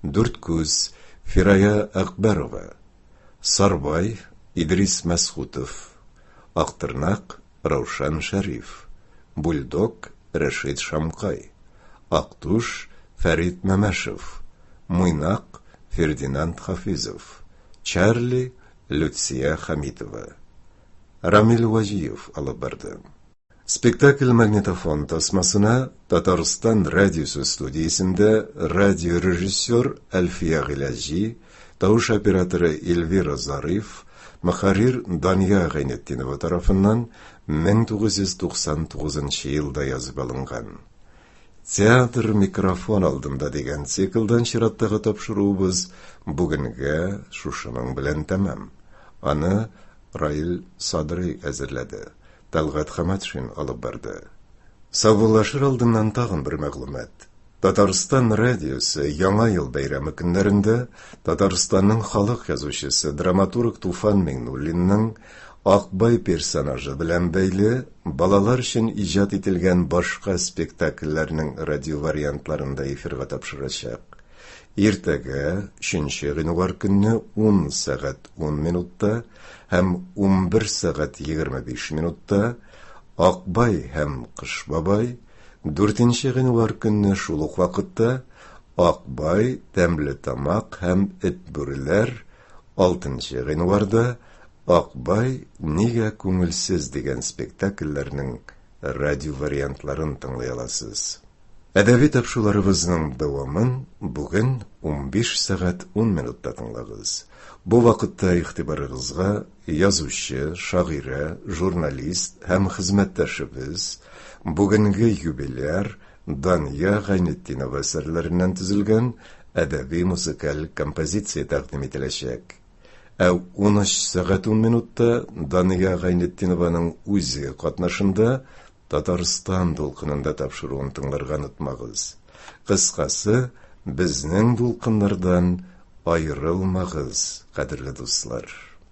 Дүрткүз Фирая Акбарова, Сарбай Идрис Масхутов, Ақтырнақ Раушан Шариф, Бульдог Рашид Шамкай, Ақтуш Фарид Мамашев, Муйнақ Фердинанд Хафизов, Чарли Люция Хамитова. Рамил Важиев алып барды. Спектакль магнитофон тасмасына Татарстан радиосы студиясында радиорежиссер Әлфия Гилажи, тауыш операторы Эльвира Зариф, мөхәррир Дания Гайнетдинова тарафыннан 1999 елда язып алынган. Театр микрофон алдында дигән циклдан чираттагы тапшыруыбыз бүгенгә шушының белән тәмам. Аны Раил Садрый әзерләде. Талгат Хаматшин алып барды. Саубуллашыр алдыннан тагын бер мәгълүмат. Татарстан радиосы Яңа ел бәйрәме көннәрендә Татарстанның халык язучысы драматург Туфан Миңнуллинның Акбай персонажы белән бәйле балалар өчен иҗат ителгән башка спектакльләрнең радио вариантларында эфирга тапшырачак. Иртәгә 3 гыйнвар көнне 10 сәгать 10 минутта һәм 11 сәгать 25 минутта Акбай һәм Кыш бабай, 4 гыйнвар көнне шул ук вакытта Акбай, Тәмле тамак һәм Эт бүреләр, 6 гыйнварда Акбай, Нигә күңелсез дигән спектакльләрнең радио вариантларын тыңлый аласыз. Әдәби тапшыруларыбызның дәвамын бүген 15 сәгать 10 минутта тыңлагыз. Бу вакытта игътибарыгызга язучы, шагыйрә, журналист һәм хезмәттәшебез, бүгенге юбиляр Дания Гайнетдинова әсәрләреннән төзелгән әдәби музыкаль композиция тәкъдим ителәчәк. 13 сәгать 10 минутта Дания Гайнетдинованың үзе катнашында Татарстан дулкынында тапшыруын тыңларга онытмагыз. Кыскасы, безнең дулкыннардан айрылмагыз, кадерле дуслар.